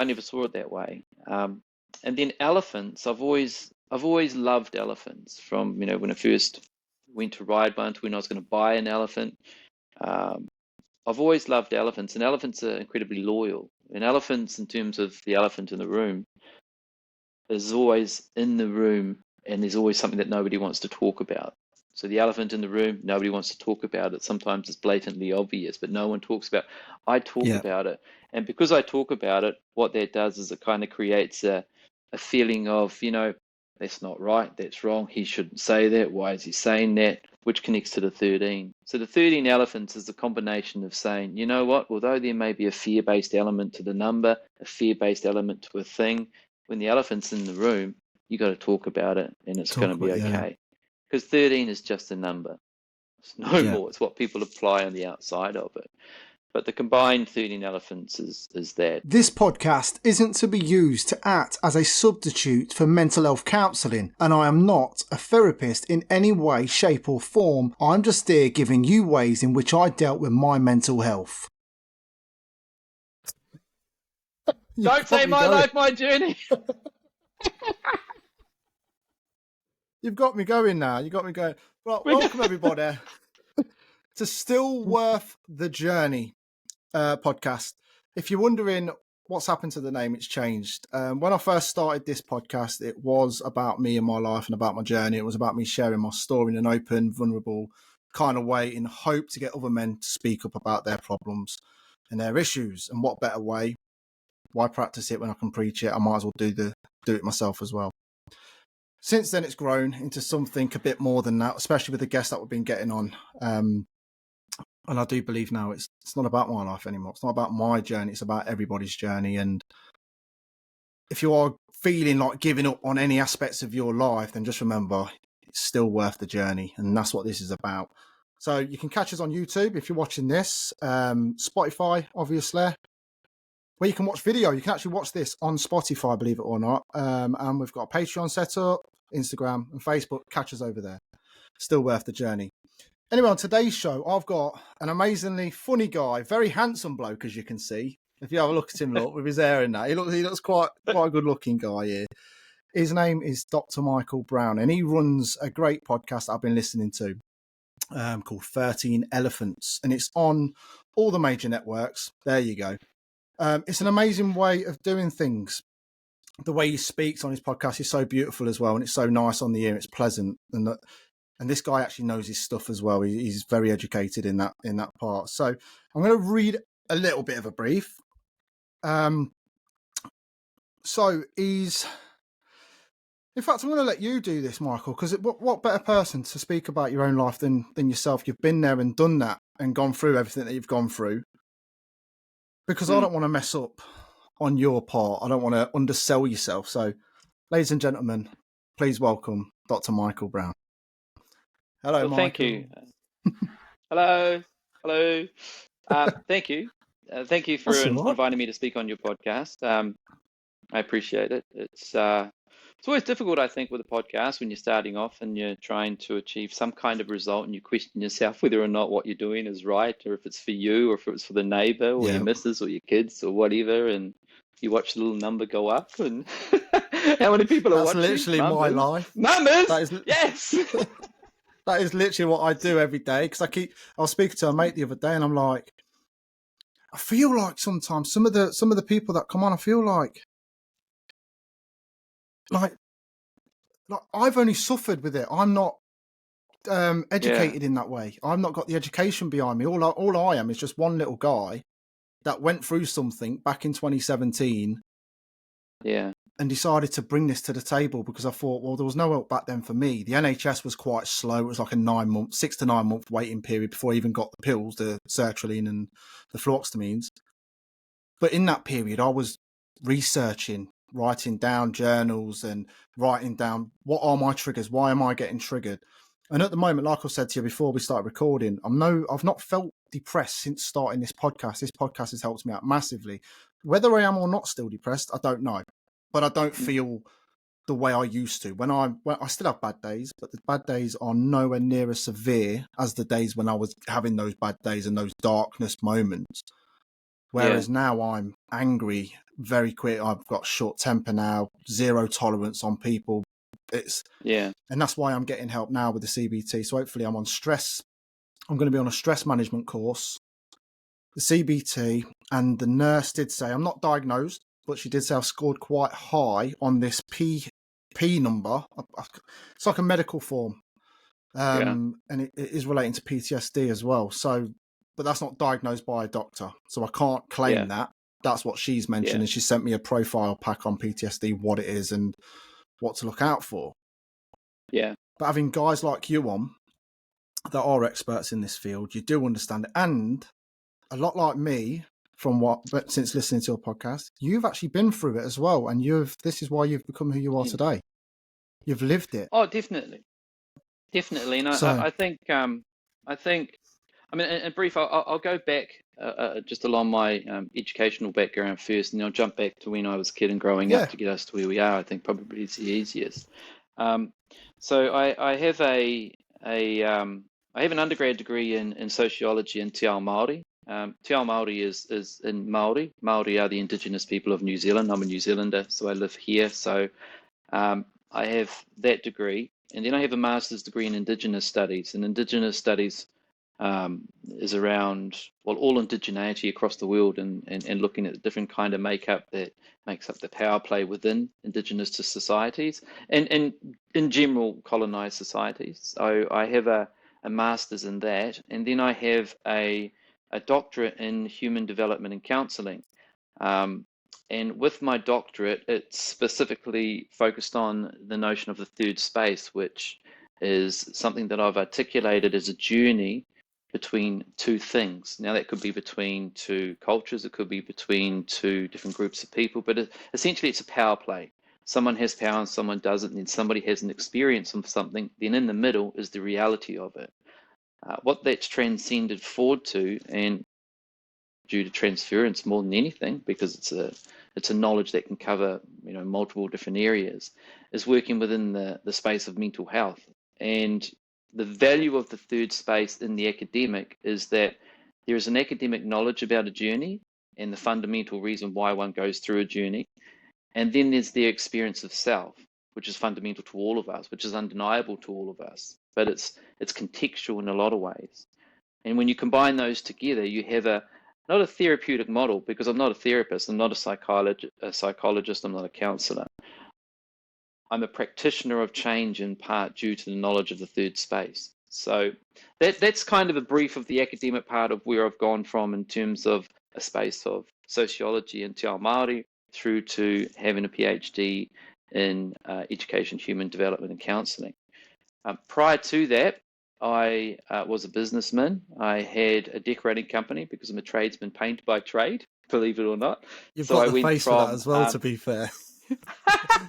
I never saw it that way. And then elephants, I've always loved elephants from, when I first went to ride one to when I was going to buy an elephant. Um, I've always loved elephants, and elephants are incredibly loyal. And elephants, in terms of the elephant in the room, is always in the room, and there's always something that nobody wants to talk about. So the elephant in the room, nobody wants to talk about it. Sometimes it's blatantly obvious, but no one talks about it. I talk about it. And because I talk about it, what that does is it kind of creates a feeling of, that's not right, that's wrong, he shouldn't say that, why is he saying that, which connects to the 13. So the 13 elephants is a combination of saying, you know what, although there may be a fear-based element to the number, a fear-based element to a thing, when the elephant's in the room, you got to talk about it, and it's going to be okay. Because 13 is just a number. It's no more. It's what people apply on the outside of it. But the combined 13 elephants is that. This podcast isn't to be used to act as a substitute for mental health counselling, and I am not a therapist in any way, shape or form. I'm just here giving you ways in which I dealt with my mental health. Don't say my life, my journey. You've got me going now. You got me going. Well, welcome everybody to Still Worth the Journey podcast. If you're wondering what's happened to the name, it's changed. When I first started this podcast, it was about me and my life and about my journey. It was about me sharing my story in an open, vulnerable kind of way in hope to get other men to speak up about their problems and their issues. And what better way? Why practice it when I can preach it? I might as well do it myself as well. Since then, it's grown into something a bit more than that, especially with the guests that we've been getting on. And I do believe now it's not about my life anymore. It's not about my journey. It's about everybody's journey. And if you are feeling like giving up on any aspects of your life, then just remember it's still worth the journey. And that's what this is about. So you can catch us on YouTube if you're watching this, Spotify, obviously. Where you can watch video. You can actually watch this on Spotify, believe it or not. And we've got a Patreon set up, Instagram and Facebook. Catch us over there. Still worth the journey. Anyway, on today's show, I've got an amazingly funny guy, very handsome bloke, as you can see. If you have a look at him, look, with his hair in that, he looks quite a good looking guy here. His name is Dr Micheal Brown, and he runs a great podcast I've been listening to called 13 Elephants, and it's on all the major networks. There you go. It's an amazing way of doing things. The way he speaks on his podcast is so beautiful as well, and it's so nice on the ear. It's pleasant, and this guy actually knows his stuff as well. He's very educated in that part. So I'm going to read a little bit of a brief. So he's, in fact, I'm going to let you do this, Michael, because what better person to speak about your own life than yourself? You've been there and done that and gone through everything that you've gone through. Because I don't want to mess up on your part. I don't want to undersell yourself. So, ladies and gentlemen, please welcome Dr. Micheal Brown. Hello, Michael. Thank you. Hello. Thank you. Thank you for inviting me to speak on your podcast. I appreciate it. It's always difficult, I think, with a podcast when you're starting off and you're trying to achieve some kind of result and you question yourself whether or not what you're doing is right, or if it's for you, or if it's for the neighbor or your missus or your kids or whatever. And you watch the little number go up and how many people are watching. That's literally my life. Numbers! Yes! That is literally what I do every day. Because I was speaking to a mate the other day and I'm like, I feel like sometimes some of the people that come on, I feel like I've only suffered with it. I'm not educated in that way. I've not got the education behind me. All I am is just one little guy that went through something back in 2017 and decided to bring this to the table because I thought, well, there was no help back then for me. The NHS was quite slow. It was like a 6 to 9 month waiting period before I even got the pills, the sertraline and the fluoxetamines. But in that period, I was researching, writing down journals and writing down what are my triggers, why am I getting triggered. And at the moment, like I said to you before we started recording, I've not felt depressed since starting this podcast. This podcast has helped me out massively. Whether I am or not still depressed, I don't know, but I don't feel the way I used to. When I still have bad days, but the bad days are nowhere near as severe as the days when I was having those bad days and those darkness moments. Whereas now I'm angry very quick. I've got short temper now, zero tolerance on people. And that's why I'm getting help now with the CBT. So hopefully I'm on stress. I'm going to be on a stress management course, the CBT, and the nurse did say, I'm not diagnosed, but she did say I've scored quite high on this P number. It's like a medical form. And it is relating to PTSD as well. So, but that's not diagnosed by a doctor. So I can't claim that. That's what she's mentioned. And she sent me a profile pack on PTSD, what it is and what to look out for. Yeah. But having guys like you on that are experts in this field, you do understand it. And a lot like me, since listening to your podcast, you've actually been through it as well. And this is why you've become who you are today. You've lived it. Oh, definitely. And I think, I mean, in brief, I'll go back just along my educational background first, and I'll jump back to when I was a kid and growing up to get us to where we are. I think probably it's the easiest. So I have I have an undergrad degree in sociology in Te Ao Māori. Te Ao Māori is in Māori. Māori are the indigenous people of New Zealand. I'm a New Zealander, so I live here. So I have that degree. And then I have a master's degree in Indigenous Studies. And Indigenous Studies is around, all indigeneity across the world and looking at the different kind of makeup that makes up the power play within Indigenous societies and in general colonized societies. So I have a master's in that. And then I have a doctorate in human development and counseling. And with my doctorate, it's specifically focused on the notion of the third space, which is something that I've articulated as a journey between two things. Now, that could be between two cultures, it could be between two different groups of people, but essentially it's a power play. Someone has power and someone doesn't, and then somebody has an experience of something, then in the middle is the reality of it. What that's transcended forward to, and due to transference more than anything, because it's a knowledge that can cover multiple different areas, is working within the space of mental health. And the value of the third space in the academic is that there is an academic knowledge about a journey and the fundamental reason why one goes through a journey. And then there's the experience of self, which is fundamental to all of us, which is undeniable to all of us, but it's contextual in a lot of ways. And when you combine those together, you have not a therapeutic model, because I'm not a therapist, I'm not a psychologist, I'm not a counselor. I'm a practitioner of change in part due to the knowledge of the third space. So that's kind of a brief of the academic part of where I've gone from in terms of a space of sociology in Te Ao Māori through to having a PhD in education, human development and counselling. Prior to that, I was a businessman. I had a decorating company because I'm a tradesman, painter by trade, believe it or not. You've got the face for that as well, to be fair.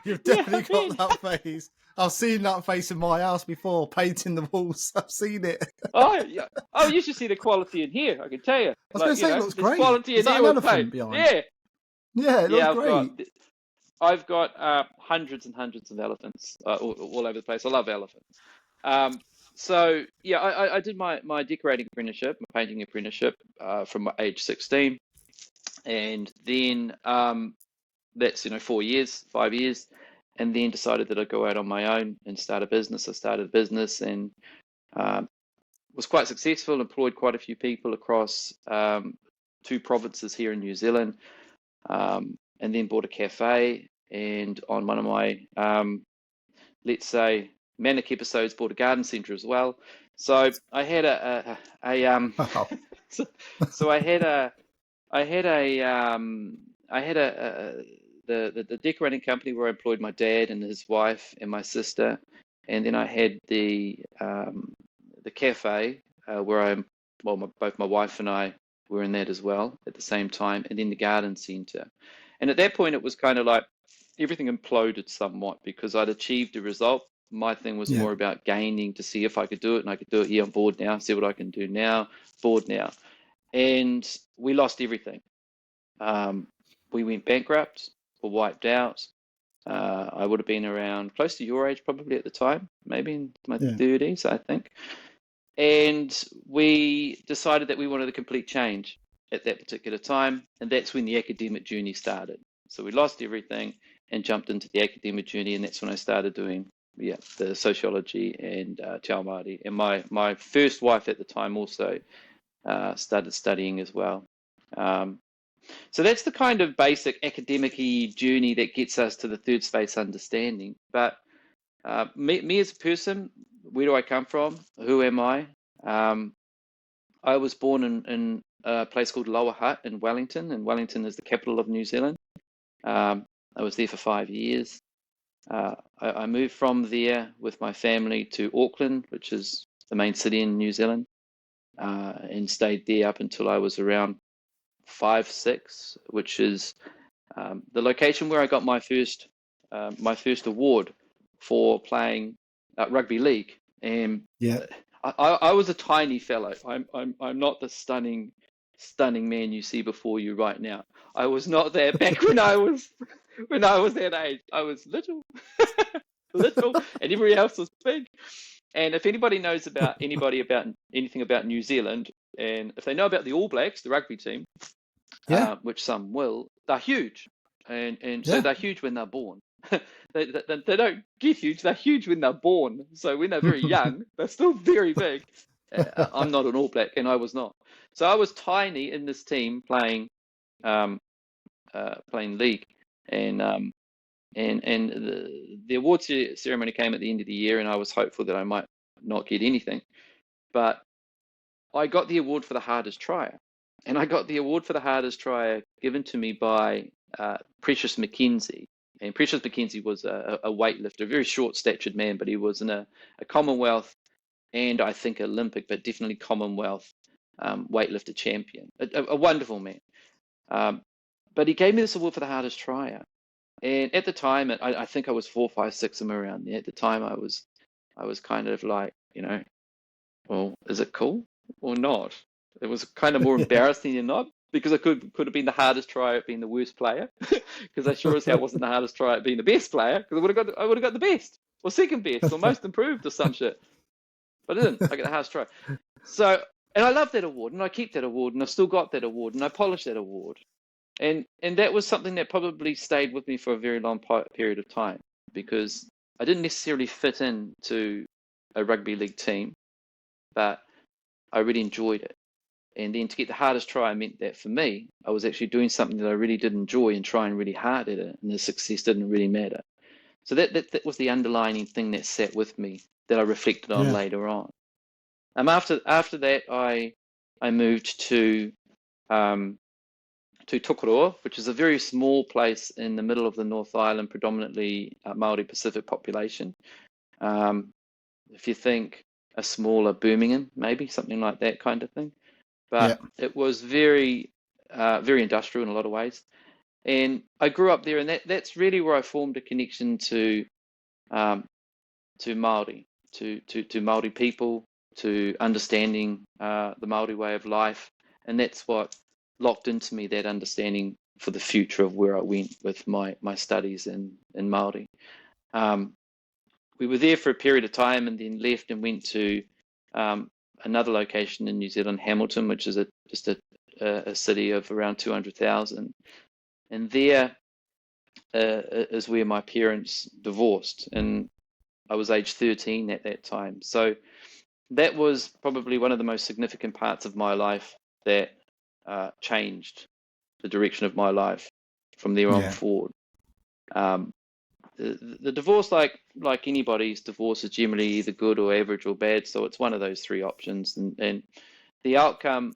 You've definitely got that face. I've seen that face in my house before, painting the walls. I've seen it. Oh, yeah. Oh, you should see the quality in here, I can tell you. I was going to say, it looks great. Quality Is in that here an elephant behind? Yeah, it looks great. I've got hundreds and hundreds of elephants all over the place. I love elephants. So yeah, I did my decorating apprenticeship, my painting apprenticeship from age 16, and then that's 5 years, and then decided that I'd go out on my own and start a business. I started a business and was quite successful, employed quite a few people across 2 provinces here in New Zealand, and then bought a cafe, and on one of my let's say manic episodes, bought a garden centre as well. So I had the decorating company where I employed my dad and his wife and my sister, and then I had the cafe where both my wife and I were in that as well at the same time, and then the garden centre. And at that point, it was kind of like everything imploded somewhat because I'd achieved a result. My thing was more about gaining to see if I could do it, and I could do it. Yeah, I'm bored now. See what I can do now. Bored now. And we lost everything. We went bankrupt. Were wiped out. I would have been around close to your age probably at the time, maybe in my 30s, I think. And we decided that we wanted a complete change at that particular time, and that's when the academic journey started. So we lost everything and jumped into the academic journey, and that's when I started doing the sociology and Te Ao Māori. And my first wife at the time also started studying as well. So that's the kind of basic academic-y journey that gets us to the third space understanding. But me as a person, where do I come from? Who am I? I was born in a place called Lower Hutt in Wellington, and Wellington is the capital of New Zealand. I was there for 5 years. I moved from there with my family to Auckland, which is the main city in New Zealand, and stayed there up until I was around 5, 6, which is the location where I got my first award for playing rugby league. And I was a tiny fellow. I'm not the stunning man you see before you right now. I was not there back when I was that age. I was little, little, and everybody else was big. And if anybody knows about anything about New Zealand, and if they know about the All Blacks, the rugby team, which some will, they're huge, and so they're huge when they're born. They don't get huge; they're huge when they're born. So when they're very young, they're still very big. I'm not an All Black, and I was not. So I was tiny in this team playing league, and the award ceremony came at the end of the year, and I was hopeful that I might not get anything, but I got the award for the hardest trier, and I got the award for the hardest trier given to me by Precious McKenzie. And Precious McKenzie was a weightlifter, a very short-statured man, but he was in a Commonwealth and I think Olympic, but definitely Commonwealth weightlifter champion. A wonderful man. But he gave me this award for the hardest trier. And at the time, I think I was 4, 5, 6, somewhere around there. At the time, I was kind of like, well, is it cool or not? It was kind of more embarrassing than not, because I could have been the hardest try at being the worst player, because I sure as hell wasn't the hardest try at being the best player, because I would have got the best or second best or most improved or some shit. But I didn't. I got the hardest try. So, and I love that award, and I keep that award, and I've still got that award, and I polish that award. And that was something that probably stayed with me for a very long period of time, because I didn't necessarily fit into a rugby league team, but I really enjoyed it. And then to get the hardest try meant that for me, I was actually doing something that I really did enjoy and trying really hard at it, and the success didn't really matter. So that was the underlying thing that sat with me that I reflected on later on. After that, I moved to Tokoroa, which is a very small place in the middle of the North Island, predominantly Māori Pacific population. If you think a smaller Birmingham, maybe something like that kind of thing. But it was very, very industrial in a lot of ways. And I grew up there, and that's really where I formed a connection to Māori, to Māori people, to understanding the Māori way of life. And that's what locked into me, that understanding for the future of where I went with my studies in Māori. We were there for a period of time and then left and went to another location in New Zealand, Hamilton, which is just a city of around 200,000. And there is where my parents divorced, and I was age 13 at that time. So that was probably one of the most significant parts of my life that changed the direction of my life from there on forward. The divorce, like anybody's divorce, is generally either good or average or bad. So it's one of those three options. And the outcome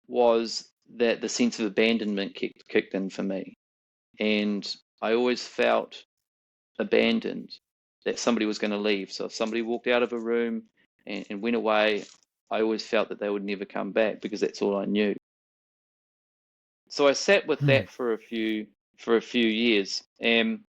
was that the sense of abandonment kicked in for me. And I always felt abandoned, that somebody was going to leave. So if somebody walked out of a room and went away, I always felt that they would never come back, because that's all I knew. So I sat with that for a few years, and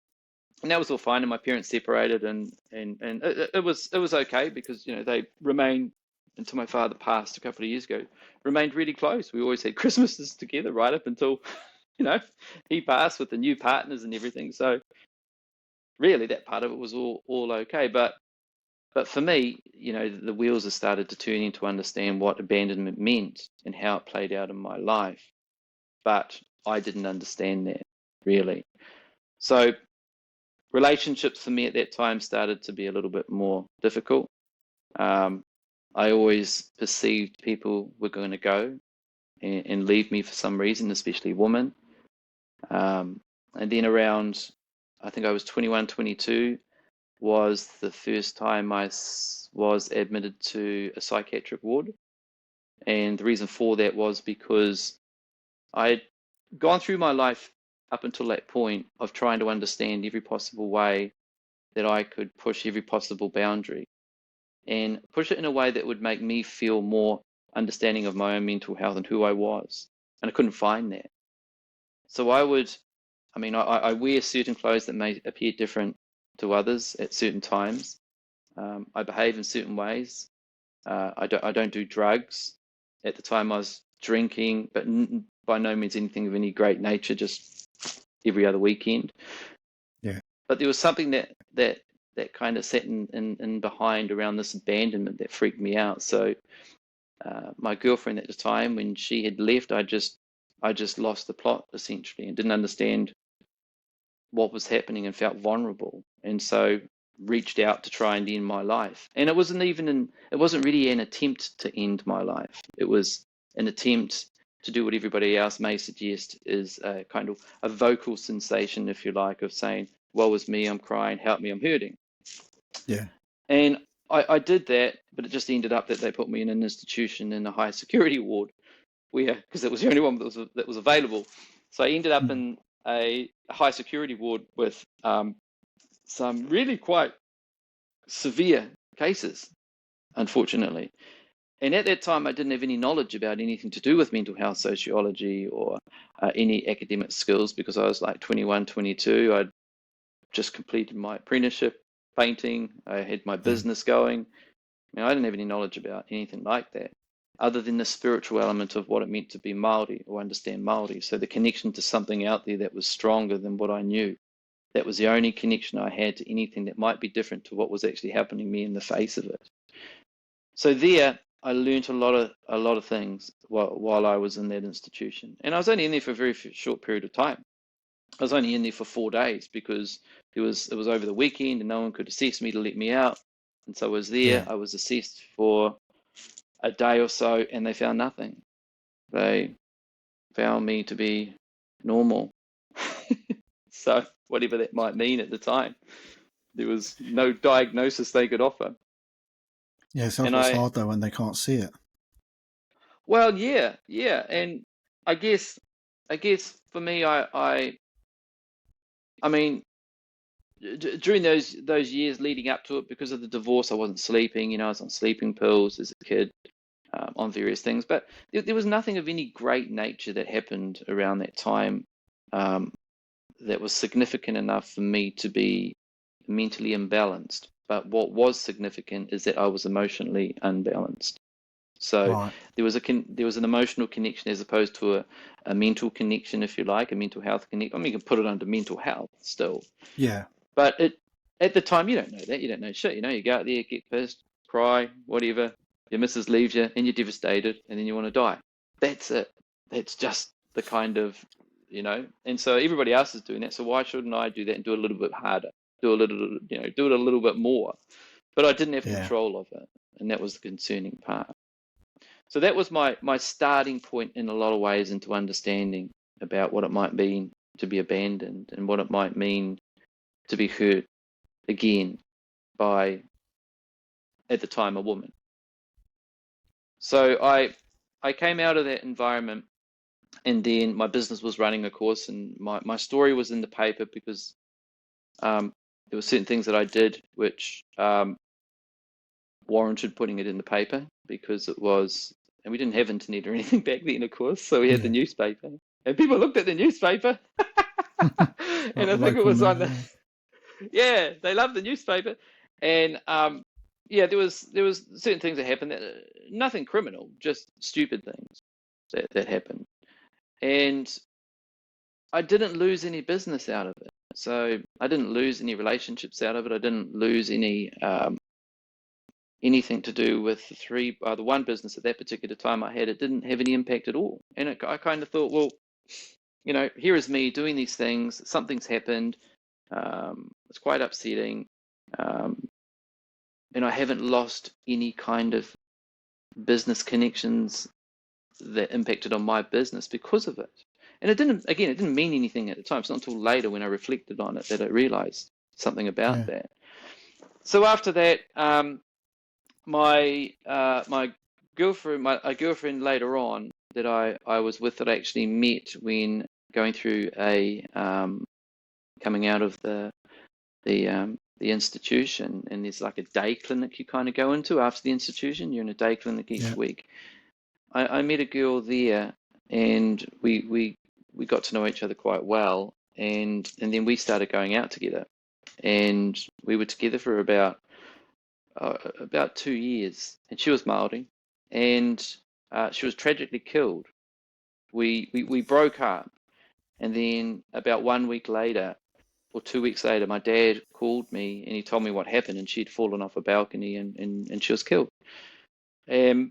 that was all fine. And my parents separated, and it was okay, because they remained, until my father passed a couple of years ago, remained really close. We always had Christmases together right up until he passed, with the new partners and everything. So really, that part of it was all okay. But for me, the wheels have started to turn to understand what abandonment meant and how it played out in my life. But I didn't understand that. really. So relationships for me at that time started to be a little bit more difficult. I always perceived people were going to go and leave me for some reason, especially women. And then around, I think I was 21, 22, was the first time I was admitted to a psychiatric ward. And the reason for that was because I'd gone through my life up until that point of trying to understand every possible way that I could push every possible boundary and push it in a way that would make me feel more understanding of my own mental health and who I was. And I couldn't find that. So I wear certain clothes that may appear different to others at certain times. I behave in certain ways. I don't do drugs. At the time I was drinking, but by no means anything of any great nature, just every other weekend. Yeah. But there was something that kind of sat in behind around this abandonment that freaked me out. So my girlfriend at the time, when she had left, I just lost the plot essentially and didn't understand what was happening and felt vulnerable. And so reached out to try and end my life. And it wasn't really an attempt to end my life. It was an attempt to do what everybody else may suggest is a kind of a vocal sensation, if you like, of saying, woe is me, I'm crying, help me, I'm hurting. Yeah. And I did that, but it just ended up that they put me in an institution in a high security ward, because it was the only one that was available. So I ended up in a high security ward with some really quite severe cases, unfortunately. And at that time, I didn't have any knowledge about anything to do with mental health sociology or any academic skills, because I was like 21, 22. I'd just completed my apprenticeship painting. I had my business going. I didn't have any knowledge about anything like that, other than the spiritual element of what it meant to be Māori or understand Māori. So the connection to something out there that was stronger than what I knew. That was the only connection I had to anything that might be different to what was actually happening to me in the face of it. So there, I learned a lot of things while I was in that institution. And I was only in there for a very short period of time. I was only in there for 4 days because it was over the weekend and no one could assess me to let me out. And so I was there. Yeah. I was assessed for a day or so and they found nothing. They found me to be normal. So whatever that might mean at the time, there was no diagnosis they could offer. Yeah, it's hard though when they can't see it. Well, yeah, and I guess for me, I mean, during those years leading up to it, because of the divorce, I wasn't sleeping. I was on sleeping pills as a kid, on various things, but there was nothing of any great nature that happened around that time that was significant enough for me to be mentally imbalanced. But what was significant is that I was emotionally unbalanced. So there was an emotional connection as opposed to a mental connection, if you like, a mental health connection. I mean, you can put it under mental health still. Yeah. But at the time, you don't know that. You don't know shit. You go out there, get pissed, cry, whatever. Your missus leaves you, and you're devastated, and then you want to die. That's it. That's just the kind of, And so everybody else is doing that. So why shouldn't I do that and do it a little bit harder? Do it a little bit more. But I didn't have control of it, and that was the concerning part. So that was my starting point in a lot of ways into understanding about what it might mean to be abandoned and what it might mean to be hurt again by, at the time, a woman. So I came out of that environment, and then my business was running, of course, and my story was in the paper because there were certain things that I did which warranted putting it in the paper, because it was, and we didn't have internet or anything back then, of course, so we had the newspaper, and people looked at the newspaper, and I think it was on they loved the newspaper, and there was certain things that happened that nothing criminal, just stupid things that happened, and I didn't lose any business out of it. So I didn't lose any relationships out of it. I didn't lose any anything to do with the one business at that particular time I had. It didn't have any impact at all. And I kind of thought, well, here is me doing these things. Something's happened. It's quite upsetting. And I haven't lost any kind of business connections that impacted on my business because of it. And it didn't mean anything at the time. It's not until later when I reflected on it that I realized something about that. So after that, my girlfriend, a girlfriend later on that I was with, that I actually met when going through coming out of the institution, and there's like a day clinic you kind of go into after the institution. You're in a day clinic each week. I met a girl there, and we got to know each other quite well, and then we started going out together, and we were together for about 2 years, and she was Māori, and she was tragically killed. We broke up, and then about 1 week later, or 2 weeks later, my dad called me and he told me what happened, and she'd fallen off a balcony and she was killed. And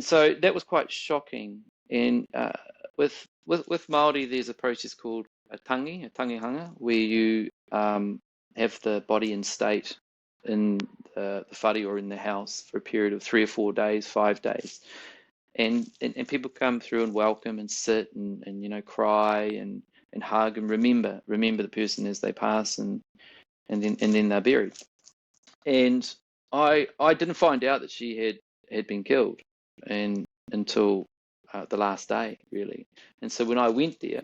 so that was quite shocking. And with Māori, there's a process called a tangihanga, where you have the body in state in the whare or in the house for a period of 3 or 4 days, 5 days. And people come through and welcome and sit and cry and hug and remember the person as they pass, and then they're buried. And I didn't find out that she had been killed until the last day, really. And so when I went there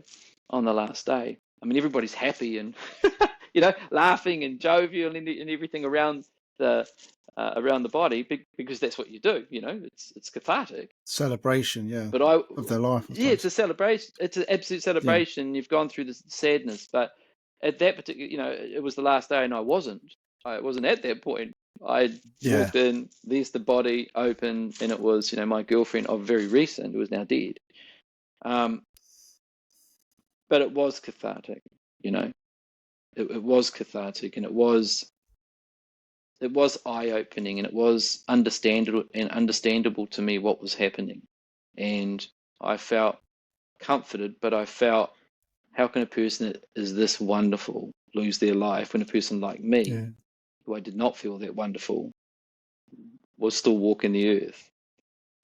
on the last day, I mean, everybody's happy and laughing and jovial and everything around the body, because that's what you do. It's cathartic. Celebration, yeah. But of their life. It's a celebration. It's an absolute celebration. Yeah. You've gone through this sadness, but at that particular, it was the last day, and I wasn't at that point. I walked in, there's the body open, and it was, my girlfriend of very recent, who was now dead. But it was cathartic, it was cathartic, and it was eye-opening, and it was understandable to me what was happening. And I felt comforted, but I felt, how can a person that is this wonderful lose their life when a person like me, who I did not feel that wonderful, was still walking the earth?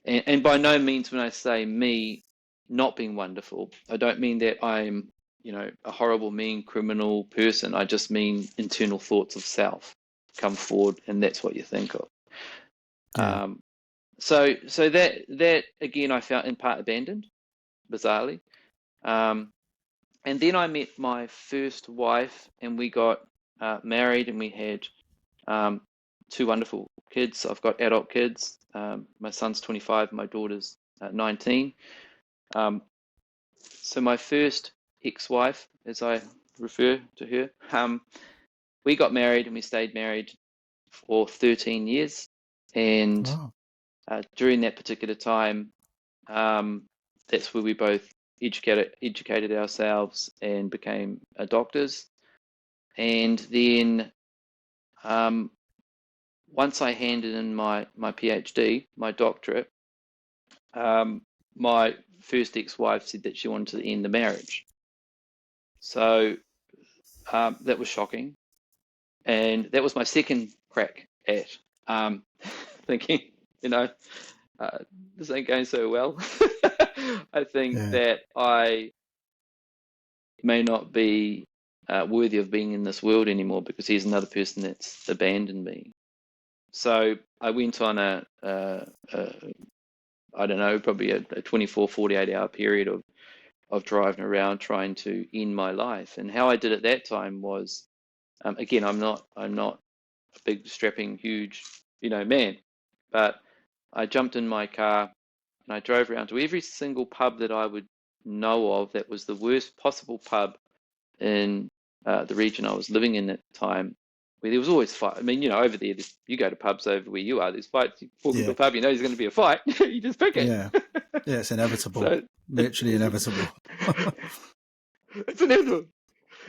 And by no means, when I say me not being wonderful, I don't mean that I'm, a horrible, mean, criminal person. I just mean internal thoughts of self come forward, and that's what you think of. So that again, I felt in part abandoned, bizarrely. And then I met my first wife, and we got married, and we had 2 wonderful kids. I've got adult kids. My son's 25, my daughter's 19. So my first ex-wife, as I refer to her, we got married, and we stayed married for 13 years. And during that particular time, that's where we both educated ourselves and became doctors. And then once I handed in my PhD, my doctorate, my first ex-wife said that she wanted to end the marriage. So that was shocking. And that was my second crack at thinking, this ain't going so well. I think that I may not be worthy of being in this world anymore, because here's another person that's abandoned me. So I went on I don't know, probably a 24, 48-hour period of driving around trying to end my life. And how I did at that time was, again, I'm not a big, strapping, huge, man, but I jumped in my car and I drove around to every single pub that I would know of that was the worst possible pub in the region I was living in at the time, where there was always fight. I mean, over there, you go to pubs over where you are, there's fights. You walk into a pub, there's going to be a fight. You just pick it. Yeah, it's inevitable. Literally inevitable. It's inevitable.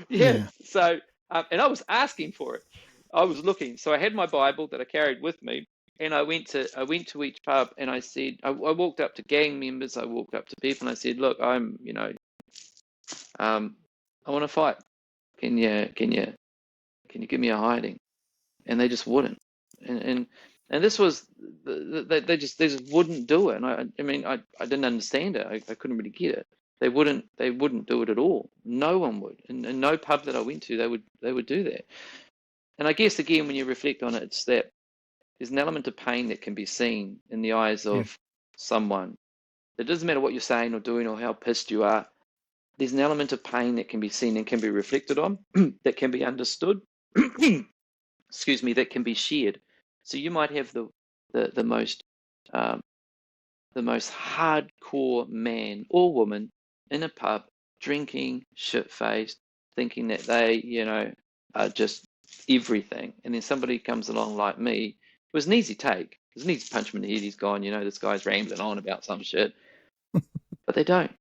Yeah. So, and I was asking for it. I was looking. So I had my Bible that I carried with me, and I went to each pub, and I said, I walked up to gang members, I walked up to people, and I said, look, I'm I want to fight. Can you give me a hiding? And they just wouldn't. And this was they just wouldn't do it. And I mean I didn't understand it. I couldn't really get it. They wouldn't do it at all. No one would. And no pub that I went to, they would do that. And I guess again, when you reflect on it, it's that there's an element of pain that can be seen in the eyes of someone. It doesn't matter what you're saying or doing or how pissed you are. There's an element of pain that can be seen and can be reflected on, that can be understood, excuse me, that can be shared. So you might have the most hardcore man or woman in a pub drinking, shit-faced, thinking that they, are just everything. And then somebody comes along like me. It was an easy take. It was an easy punch him in the head. He's gone, this guy's rambling on about some shit. But they don't.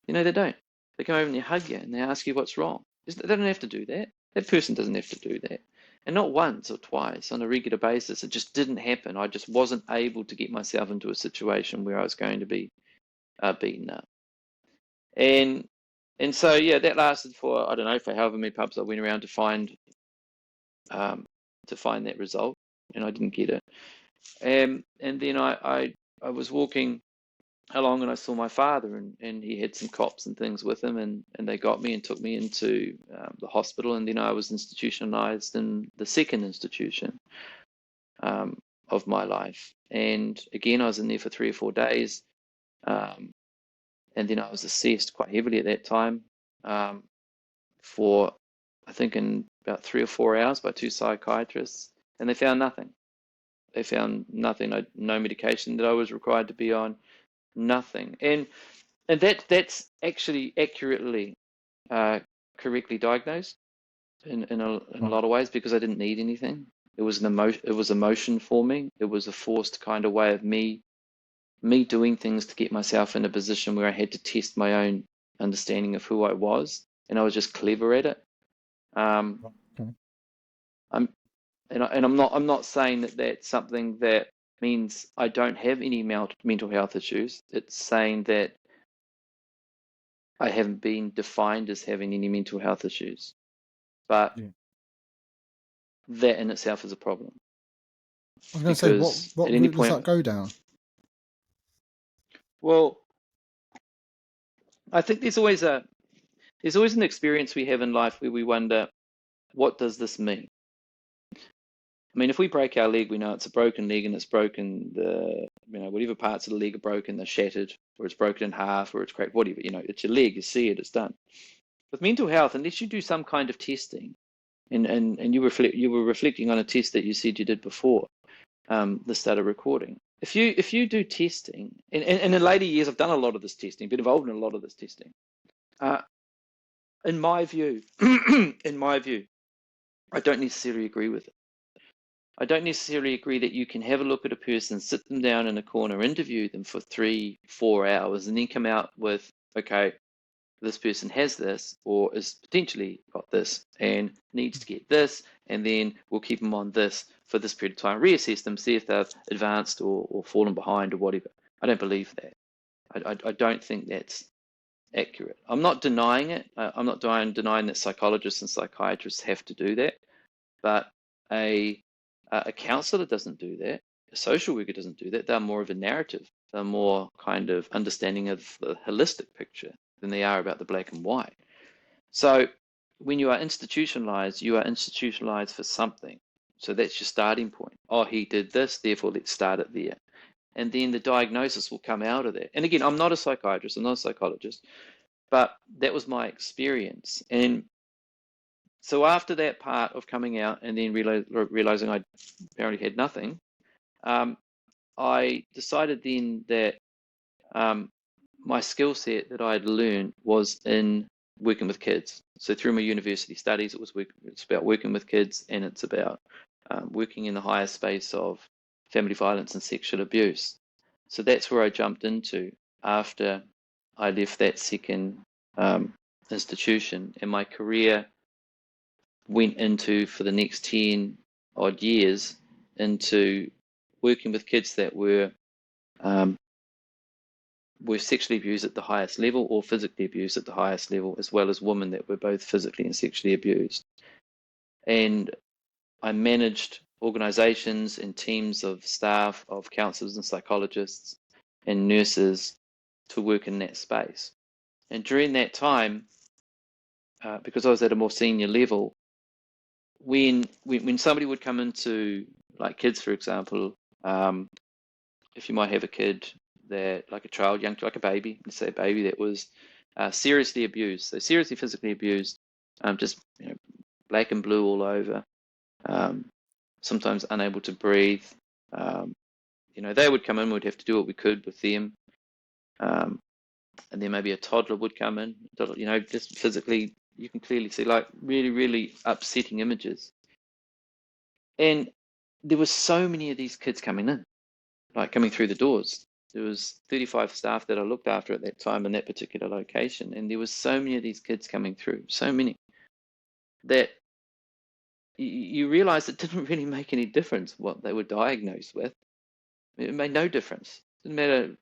They don't. They come over and they hug you and they ask you what's wrong. They don't have to do that. That person doesn't have to do that. And not once or twice, on a regular basis. It just didn't happen. I just wasn't able to get myself into a situation where I was going to be beaten up. And so, that lasted for, I don't know, for however many pubs I went around to find that result, and I didn't get it. And then I was walking along and I saw my father, and he had some cops and things with him, and they got me and took me into the hospital, and then I was institutionalized in the second institution of my life. And again, I was in there for 3 or 4 days, and then I was assessed quite heavily at that time for, I think, in about 3 or 4 hours by 2 psychiatrists, and they found nothing. They found nothing. No medication that I was required to be on. Nothing. And that's actually accurately, correctly diagnosed in a lot of ways, because I didn't need anything. It was emotion for me. It was a forced kind of way of me doing things to get myself in a position where I had to test my own understanding of who I was, and I was just clever at it. I'm not saying that that's something that means I don't have any mental health issues. It's saying that I haven't been defined as having any mental health issues. But that in itself is a problem. I was going to say, what route does that go down? Well, I think there's always an experience we have in life where we wonder, what does this mean? I mean, if we break our leg, we know it's a broken leg, and it's broken, whatever parts of the leg are broken, they're shattered, or it's broken in half, or it's cracked, whatever, it's your leg, you see it, it's done. With mental health, unless you do some kind of testing, and you were reflecting on a test that you said you did before the start of recording. If you do testing, and in later years, I've done a lot of this testing, been involved in a lot of this testing. In my view, I don't necessarily agree with it. I don't necessarily agree that you can have a look at a person, sit them down in a corner, interview them for 3-4 hours, and then come out with, okay, this person has this, or is potentially got this, and needs to get this, and then we'll keep them on this for this period of time, reassess them, see if they've advanced or fallen behind or whatever. I don't believe that. I don't think that's accurate. I'm not denying it. I'm not denying that psychologists and psychiatrists have to do that, but a counselor doesn't do that. A social worker doesn't do that. They're more of a narrative. They're more kind of understanding of the holistic picture than they are about the black and white. So when you are institutionalized for something. So that's your starting point. Oh, he did this, therefore let's start it there. And then the diagnosis will come out of that. And again, I'm not a psychiatrist, I'm not a psychologist, but that was my experience. And so after that part of coming out and then realizing I apparently had nothing, I decided then that my skill set that I had learned was in working with kids. So through my university studies, it's about working with kids, and it's about working in the higher space of family violence and sexual abuse. So that's where I jumped into after I left that second institution, and my career went into, for the next 10 odd years, into working with kids that were were sexually abused at the highest level or physically abused at the highest level, as well as women that were both physically and sexually abused. And I managed organizations and teams of staff, of counselors and psychologists and nurses to work in that space. And during that time, because I was at a more senior level, when somebody would come into, like kids, for example, if you might have a kid that, like a child, young, like a baby, let's say a baby that was seriously abused, so seriously physically abused, just black and blue all over, sometimes unable to breathe. They would come in, we'd have to do what we could with them. And then maybe a toddler would come in, just physically, you can clearly see like really, really upsetting images. And there were so many of these kids coming in, like coming through the doors. There was 35 staff that I looked after at that time in that particular location. And there was so many of these kids coming through, so many, that you realize it didn't really make any difference what they were diagnosed with. It made no difference. It didn't matter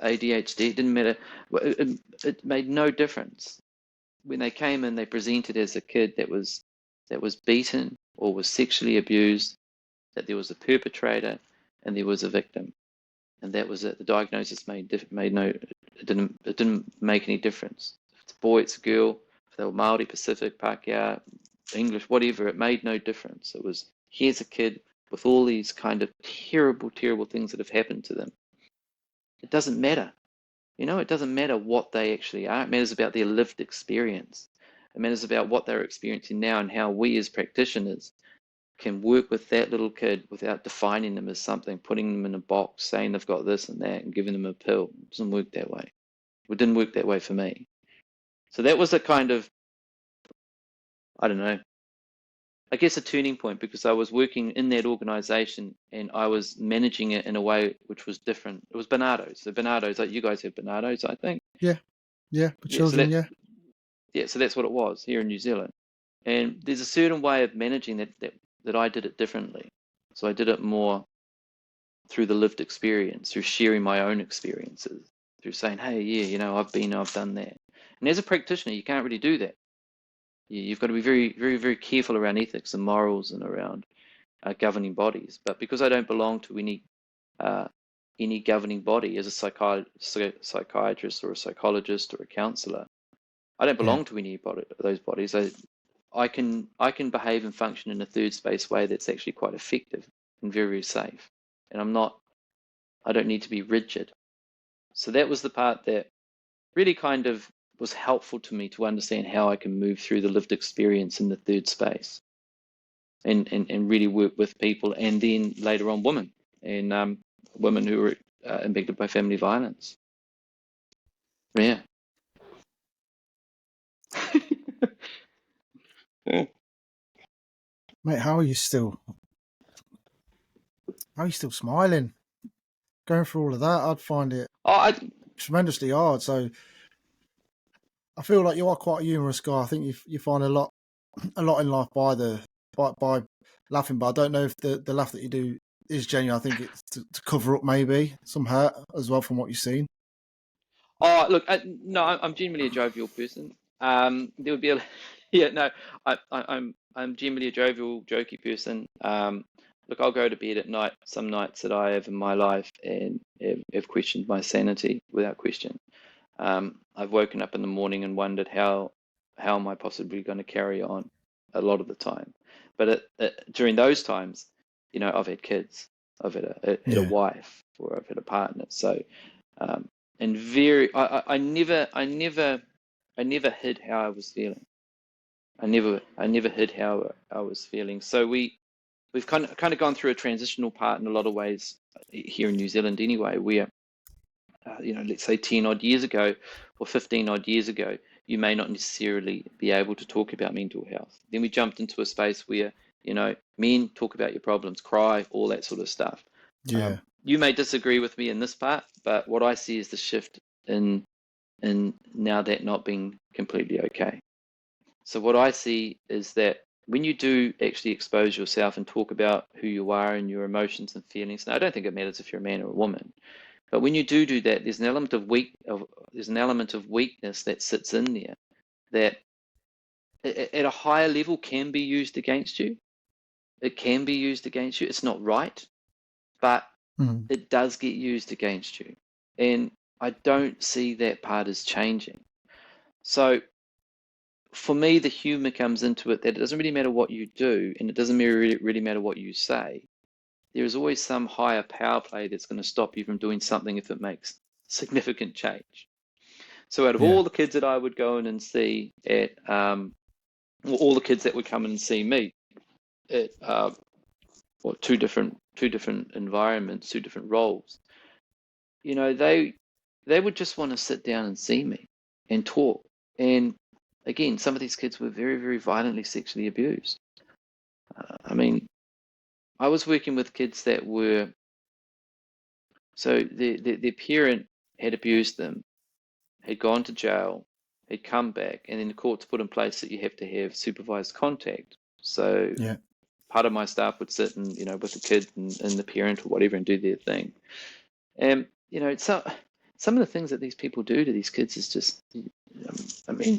ADHD, it didn't matter. It made no difference. When they came in, they presented as a kid that was beaten or was sexually abused, that there was a perpetrator and there was a victim. And that was it. The diagnosis it didn't make any difference. If it's a boy, it's a girl, if they were Māori, Pacific, Pākehā, English, whatever, it made no difference. It was, here's a kid with all these kind of terrible, terrible things that have happened to them. It doesn't matter. It doesn't matter what they actually are. It matters about their lived experience. It matters about what they're experiencing now and how we as practitioners can work with that little kid without defining them as something, putting them in a box, saying they've got this and that and giving them a pill. It doesn't work that way. It didn't work that way for me. So that was a kind of, I don't know, I guess a turning point, because I was working in that organization and I was managing it in a way which was different. It was Barnardo's. So Barnardo's, like you guys have Barnardo's, I think. Yeah, for children, so that's what it was here in New Zealand. And there's a certain way of managing that I did it differently. So I did it more through the lived experience, through sharing my own experiences, through saying, hey, yeah, I've done that. And as a practitioner, you can't really do that. You've got to be very, very, very careful around ethics and morals and around governing bodies. But because I don't belong to any governing body as a psychiatrist or a psychologist or a counsellor, I don't belong to any of those bodies. I can behave and function in a third space way that's actually quite effective and very, very safe. And I don't need to be rigid. So that was the part that really kind of was helpful to me to understand how I can move through the lived experience in the third space and really work with people, and then later on women and women who were impacted by family violence. Yeah. Mate, how are you still smiling? Going through all of that, I'd find it tremendously hard. So I feel like you are quite a humorous guy. I think you find a lot in life by laughing, but I don't know if the laugh that you do is genuine. I think it's to cover up maybe some hurt as well from what you've seen. Oh, look, no, I'm genuinely a jovial person. There would be I'm generally a jovial, jokey person. Look, I'll go to bed at night, some nights that I have in my life, and have questioned my sanity without question. I've woken up in the morning and wondered how am I possibly going to carry on a lot of the time. But during those times, I've had kids, I've had a wife, or I've had a partner. So, and I never hid how I was feeling. I never hid how I was feeling. So we've kind of gone through a transitional part in a lot of ways here in New Zealand anyway, where let's say 10 odd years ago or 15 odd years ago, you may not necessarily be able to talk about mental health. Then we jumped into a space where, men talk about your problems, cry, all that sort of stuff. Yeah. You may disagree with me in this part, but what I see is the shift in now that not being completely okay. So what I see is that when you do actually expose yourself and talk about who you are and your emotions and feelings, now I don't think it matters if you're a man or a woman, But when you do that, there's an element of weakness that sits in there that at a higher level can be used against you. It can be used against you. It's not right, but it does get used against you. And I don't see that part as changing. So for me, the humor comes into it that it doesn't really matter what you do, and it doesn't really matter what you say. There is always some higher power play that's going to stop you from doing something if it makes significant change. So out of all the kids that I would go in and see at, all the kids that would come in and see me at, two different environments, two different roles, you know, they would just want to sit down and see me and talk. And again, some of these kids were very, very violently sexually abused. I mean, I was working with kids that were, so their parent had abused them, had gone to jail, had come back, and then the courts put in place that you have to have supervised contact. So part of my staff would sit and, you know, with the kid and the parent or whatever and do their thing. And, you know, some of the things that these people do to these kids is just, I mean,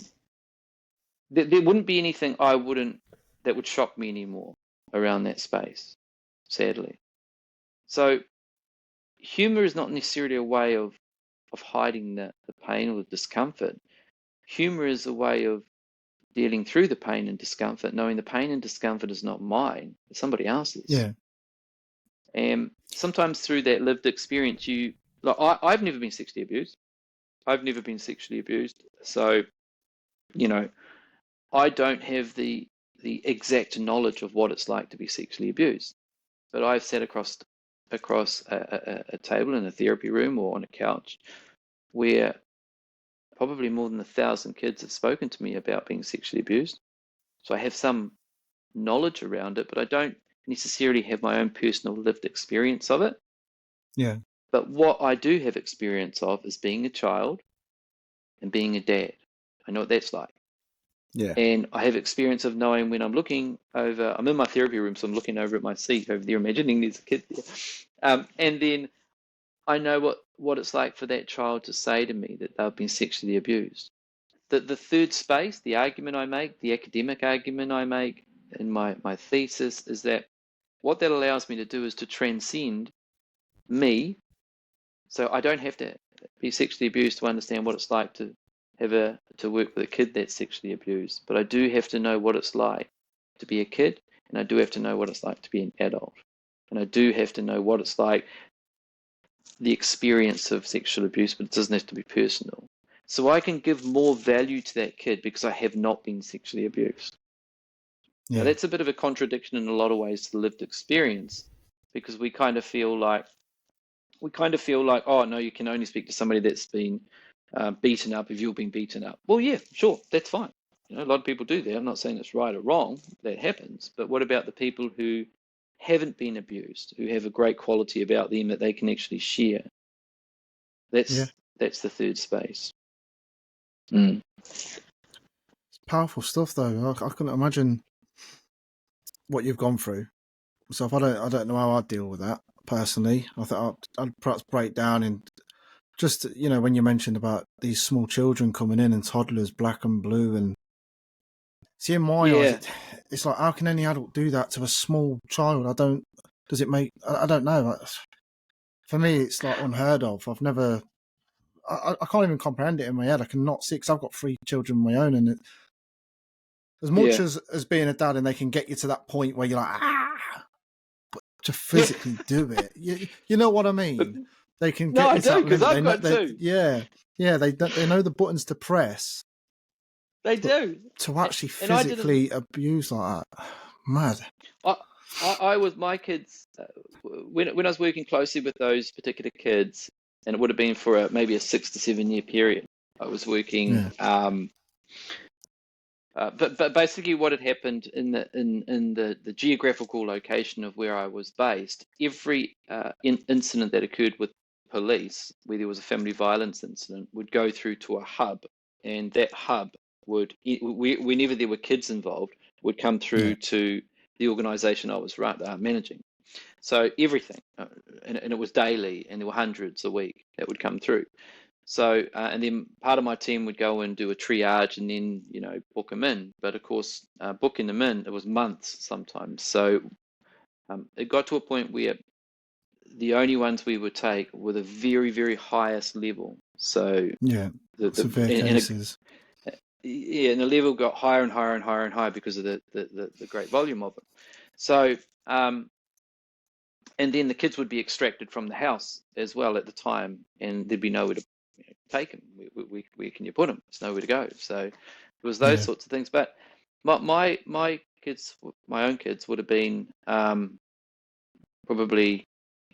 there wouldn't be anything that would shock me anymore around that space, sadly. So humor is not necessarily a way of hiding the pain or the discomfort. Humor is a way of dealing through the pain and discomfort, knowing the pain and discomfort is not mine, it's somebody else's. Yeah. And sometimes through that lived experience, I've never been sexually abused. I've never been sexually abused. So, you know, I don't have the exact knowledge of what it's like to be sexually abused. But I've sat across a table in a therapy room or on a couch where probably more than 1,000 kids have spoken to me about being sexually abused. So I have some knowledge around it, but I don't necessarily have my own personal lived experience of it. Yeah. But what I do have experience of is being a child and being a dad. I know what that's like. Yeah. And I have experience of knowing when I'm looking over, I'm in my therapy room, so I'm looking over at my seat over there, imagining there's a kid there. And then I know what it's like for that child to say to me that they've been sexually abused. The third space, the argument I make, the academic argument I make in my thesis is that what that allows me to do is to transcend me. So I don't have to be sexually abused to understand what it's like to work with a kid that's sexually abused. But I do have to know what it's like to be a kid, and I do have to know what it's like to be an adult. And I do have to know what it's like, the experience of sexual abuse, but it doesn't have to be personal. So I can give more value to that kid because I have not been sexually abused. Yeah. Now, that's a bit of a contradiction in a lot of ways to the lived experience, because we kind of feel like, oh no, you can only speak to somebody that's been beaten up if you've been beaten up. Well, yeah, sure, that's fine. You know, a lot of people do that. I'm not saying it's right or wrong. That happens. But what about the people who haven't been abused, who have a great quality about them that they can actually share? That's the third space. It's powerful stuff, though. I couldn't imagine what you've gone through. So I don't know how I'd deal with that personally. I thought I'd perhaps break down in just, you know, when you mentioned about these small children coming in and toddlers, black and blue, and see, in my eyes, it's like, how can any adult do that to a small child? I don't know. For me, it's like unheard of. I've never, I can't even comprehend it in my head. I cannot see, because I've got 3 children of my own, and as much as being a dad, and they can get you to that point where you're like, but to physically do it, you know what I mean? They can get you to that limit. I've got 2. They know the buttons to press. They do. To actually physically abuse like that, mad. I was my kids when I was working closely with those particular kids, and it would have been for maybe a 6 to 7 year period. I was working, but basically what had happened in the geographical location of where I was based, every incident that occurred with police, where there was a family violence incident, would go through to a hub, and that hub would, whenever there were kids involved, would come through to the organisation I was managing. So everything, and it was daily, and there were hundreds a week that would come through. So, and then part of my team would go and do a triage and then, book them in. But of course, booking them in, it was months sometimes. So it got to a point where the only ones we would take were the very, very highest level. So Yeah, severe cases. And the level got higher and higher and higher and higher because of the great volume of it. So, and then the kids would be extracted from the house as well at the time, and there'd be nowhere to take them. Where can you put them? There's nowhere to go. So it was those sorts of things. But my kids, my own kids, would have been probably,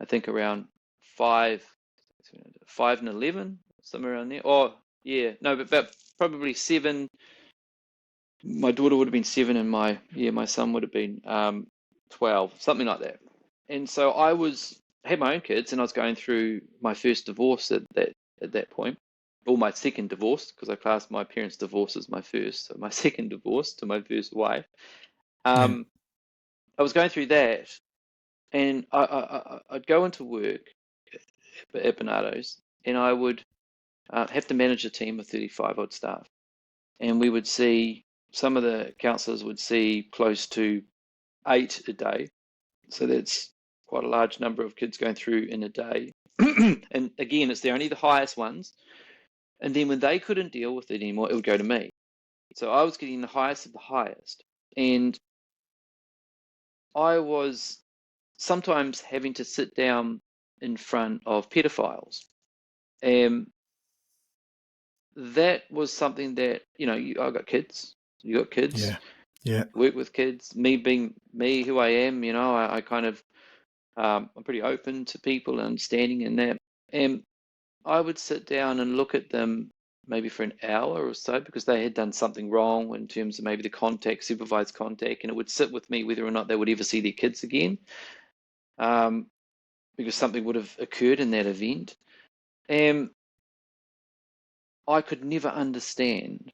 I think, around 5 and 11, somewhere around there. Oh yeah, no, but probably 7. My daughter would have been 7, and my son would have been 12, something like that. And so I had my own kids, and I was going through my first divorce at that point, or my second divorce, because I classed my parents' divorce as my first. So my second divorce to my first wife. I was going through that, and I'd go into work at Bernardo's, and I would have to manage a team of 35 odd staff, and we would see, some of the counsellors would see close to 8 a day. So that's quite a large number of kids going through in a day. And again, they're only the highest ones. And then when they couldn't deal with it anymore, it would go to me. So I was getting the highest of the highest. And I was sometimes having to sit down in front of pedophiles. And that was something that, I got kids. You got kids. Yeah. Work with kids. Me being me, who I am, I kind of, I'm pretty open to people and understanding in that. And I would sit down and look at them maybe for an hour or so, because they had done something wrong in terms of maybe the supervised contact, and it would sit with me whether or not they would ever see their kids again, because something would have occurred in that event. And I could never understand,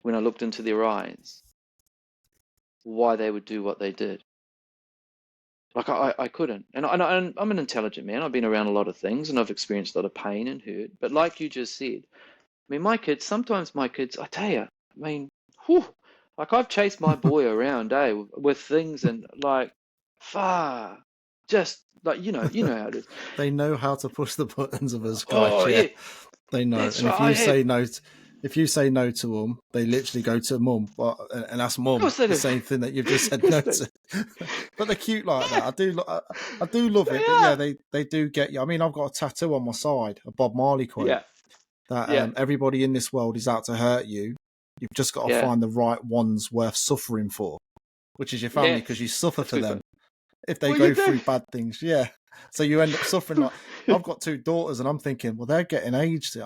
when I looked into their eyes, why they would do what they did. Like I couldn't, and I'm an intelligent man. I've been around a lot of things, and I've experienced a lot of pain and hurt. But like you just said, I mean, sometimes my kids, I tell you, I mean, whew, like I've chased my boy around, with things, and like, far, just like you know how it is. They know how to push the buttons of us guys. Oh yeah, they know. that's and right. if you say no to them, they literally go to mum and ask mum the same thing that you've just said no to. But they're cute like that. I do love it. But yeah, they do get you. I mean, I've got a tattoo on my side, a Bob Marley quote. Yeah. That everybody in this world is out to hurt you. You've just got to find the right ones worth suffering for, which is your family, because you suffer for them if they go through bad things. Yeah. So you end up suffering. Like, I've got 2 daughters, and I'm thinking, well, they're getting aged.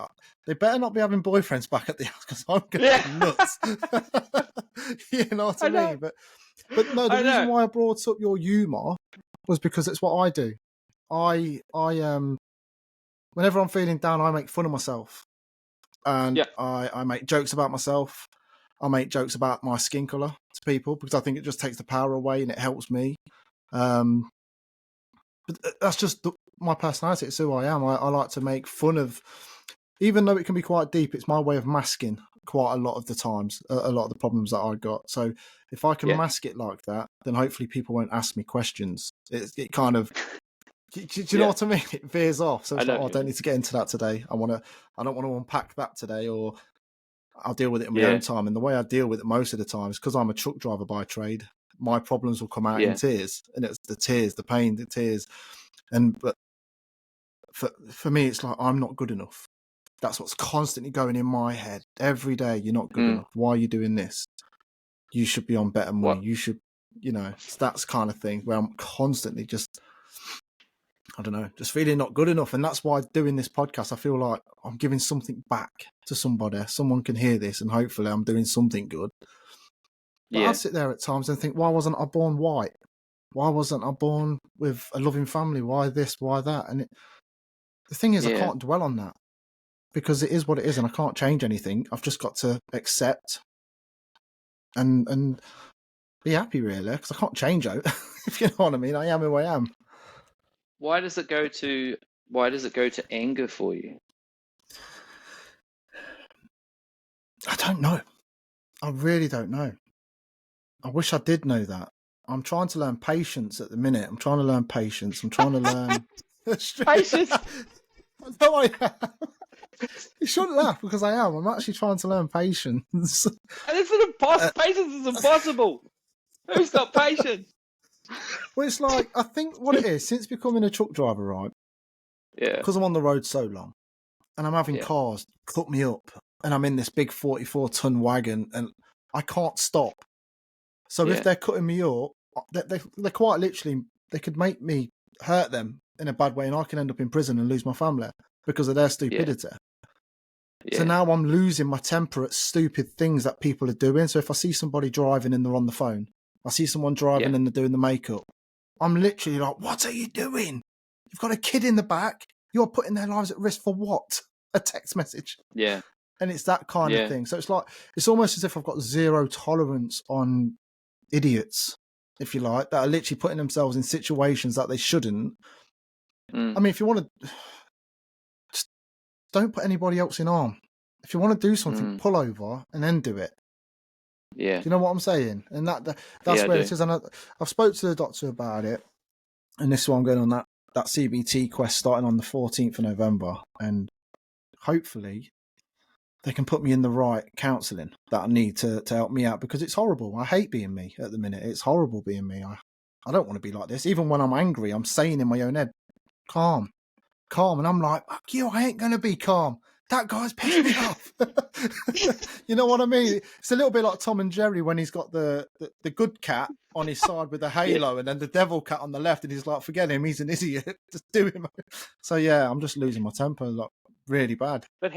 They better not be having boyfriends back at the house, because I'm going nuts. You know what I mean? But no, the reason why I brought up your humour was because it's what I do. I whenever I'm feeling down, I make fun of myself. And I make jokes about myself. I make jokes about my skin colour to people, because I think it just takes the power away and it helps me. But that's just my personality. It's who I am. I like to make fun of, even though it can be quite deep, it's my way of masking quite a lot of the times, a lot of the problems that I got. So if I can mask it like that, then hopefully people won't ask me questions. It kind of, do you know what I mean? It veers off. So it's I don't need to get into that today. I don't want to unpack that today, or I'll deal with it in my own time. And the way I deal with it most of the time is, because I'm a truck driver by trade, my problems will come out in tears, and it's the tears, the pain, the tears. But for me, it's like, I'm not good enough. That's what's constantly going in my head every day. You're not good enough. Why are you doing this? You should be on better money. You should, it's that kind of thing where I'm constantly just, I don't know, just feeling not good enough. And that's why doing this podcast, I feel like I'm giving something back to somebody. Someone can hear this, and hopefully I'm doing something good. But I'd sit there at times and think, why wasn't I born white? Why wasn't I born with a loving family? Why this? Why that? And the thing is, I can't dwell on that, because it is what it is, and I can't change anything. I've just got to accept and be happy, really, because I can't change it. If you know what I mean. I am who I am. Why does it go to anger for you? I don't know. I really don't know. I wish I did know that. I'm trying to learn patience at the minute. I'm trying to learn patience. I'm trying to learn Patience. No, I am. You shouldn't laugh because I am. I'm actually trying to learn patience. And patience is impossible. Who's got patience? Well, it's like, I think what it is, since becoming a truck driver, right? Yeah. Because I'm on the road so long and I'm having cars cut me up and I'm in this big 44-ton wagon and I can't stop. So if they're cutting me up, they're quite literally, they could make me hurt them in a bad way and I can end up in prison and lose my family because of their stupidity. Yeah. So now I'm losing my temper at stupid things that people are doing. So if I see somebody driving and they're on the phone, I see someone driving and they're doing the makeup, I'm literally like, what are you doing? You've got a kid in the back. You're putting their lives at risk for what? A text message. Yeah. And it's that kind of thing. So it's like, it's almost as if I've got zero tolerance on idiots, if you like, that are literally putting themselves in situations that they shouldn't. I mean, if you want to, just don't put anybody else in harm. If you want to do something, pull over and then do it. Yeah. Do you know what I'm saying? And that's where it is. And I've spoke to the doctor about it. And this is why I'm going on that CBT quest starting on the 14th of November. And hopefully they can put me in the right counselling that I need to help me out, because it's horrible. I hate being me at the minute. It's horrible being me. I don't want to be like this. Even when I'm angry, I'm saying in my own head, calm. And I'm like, fuck you, I ain't going to be calm. That guy's pissed me off. You know what I mean? It's a little bit like Tom and Jerry when he's got the good cat on his side with the halo and then the devil cat on the left, and he's like, forget him, he's an idiot. Just do him. So yeah, I'm just losing my temper, like, really bad. But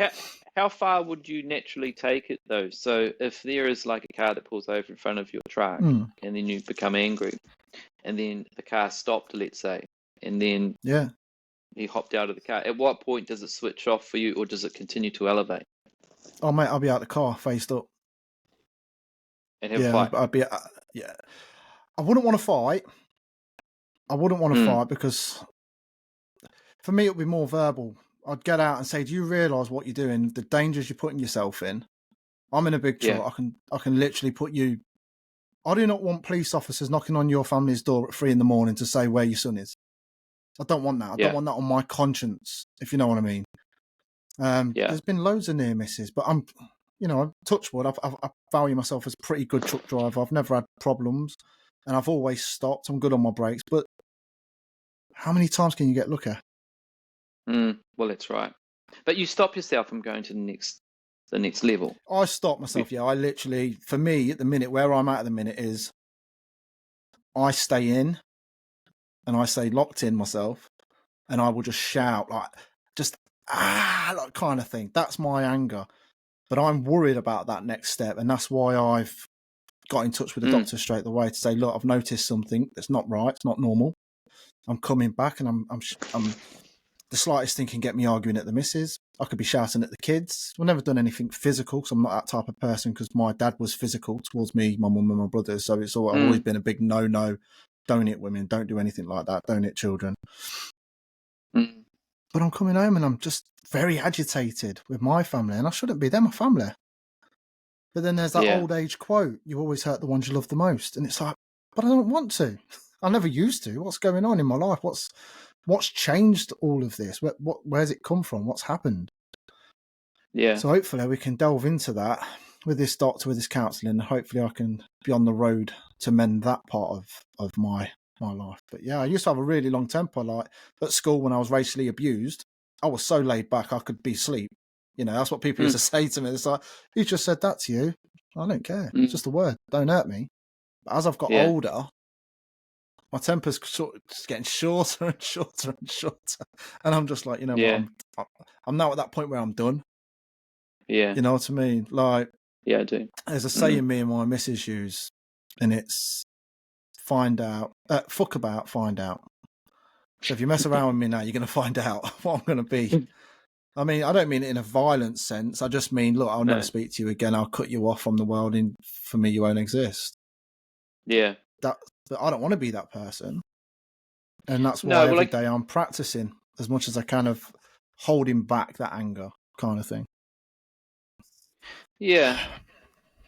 how far would you naturally take it though? So if there is like a car that pulls over in front of your truck and then you become angry and then the car stopped, let's say, and then he hopped out of the car, at what point does it switch off for you, or does it continue to elevate? Oh mate, I'll be out the car faced up. And have a fight? I'd be I wouldn't want to fight. I wouldn't want to fight, because for me it would be more verbal. I'd get out and say, do you realise what you're doing, the dangers you're putting yourself in? I'm in a big truck. I can literally put you. I do not want police officers knocking on your family's door at 3 a.m. to say where your son is. I don't want that. I don't want that on my conscience, if you know what I mean. There's been loads of near misses, but I'm touch wood. I value myself as a pretty good truck driver. I've never had problems, and I've always stopped. I'm good on my brakes, but how many times can you get lucky? Well, that's right. But you stop yourself from going to the next level. I stop myself. Yeah, I literally, for me at the minute, where I'm at the minute is, I stay in, and I stay locked in myself, and I will just shout like, like kind of thing. That's my anger. But I'm worried about that next step, and that's why I've got in touch with the doctor straight away to say, look, I've noticed something that's not right. It's not normal. I'm coming back, and I'm the slightest thing can get me arguing at the missus. I could be shouting at the kids. I've never done anything physical, because I'm not that type of person, because my dad was physical towards me, my mum and my brothers. So I've always been a big no. Don't hit women. Don't do anything like that. Don't hit children. But I'm coming home and I'm just very agitated with my family, and I shouldn't be. They're my family. But then there's that old age quote, you always hurt the ones you love the most. And it's like, but I don't want to. I never used to. What's going on in my life? What's changed all of this? Where's it come from? What's happened? Yeah. So hopefully we can delve into that with this doctor, with this counselling, and hopefully I can be on the road to mend that part of my life. But yeah, I used to have a really long temper. Like at school when I was racially abused, I was so laid back I could be asleep. That's what people used to say to me. It's like, he just said that to you. I don't care. It's just a word. Don't hurt me. But as I've got older, my temper's just getting shorter and shorter and shorter. And I'm just like, what? I'm now at that point where I'm done. Yeah. You know what I mean? Like, yeah, I do. There's a saying me and my missus use, and it's fuck about, find out. So if you mess around with me now, you're going to find out what I'm going to be. I mean, I don't mean it in a violent sense. I just mean, look, I'll never speak to you again. I'll cut you off from the world, and for me, you won't exist. Yeah. But I don't want to be that person. And that's No, why well, every like, day I'm practicing as much as I can of holding back that anger kind of thing. yeah.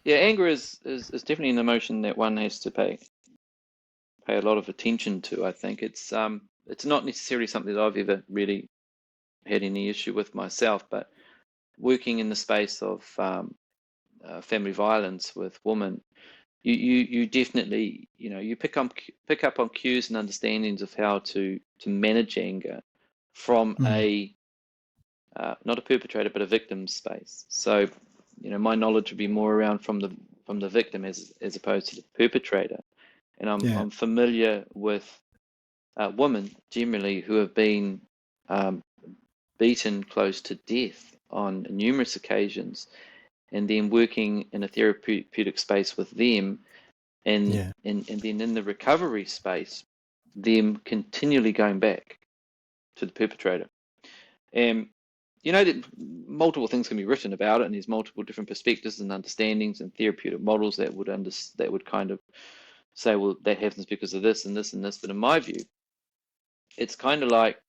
Yeah, anger is definitely an emotion that one has to pay a lot of attention to. I think it's not necessarily something that I've ever really had any issue with myself, but working in the space of family violence with women, you definitely, you pick up on cues and understandings of how to manage anger from a not a perpetrator but a victim space. So, my knowledge would be more around from the victim as opposed to the perpetrator. And Yeah. I'm familiar with women generally who have been um, beaten close to death on numerous occasions, and then working in a therapeutic space with them, and Yeah. and then in the recovery space, them continually going back to the perpetrator. And that multiple things can be written about it, and there's multiple different perspectives and understandings and therapeutic models that would kind of say, well, that happens because of this and this and this. But in my view, it's kind of like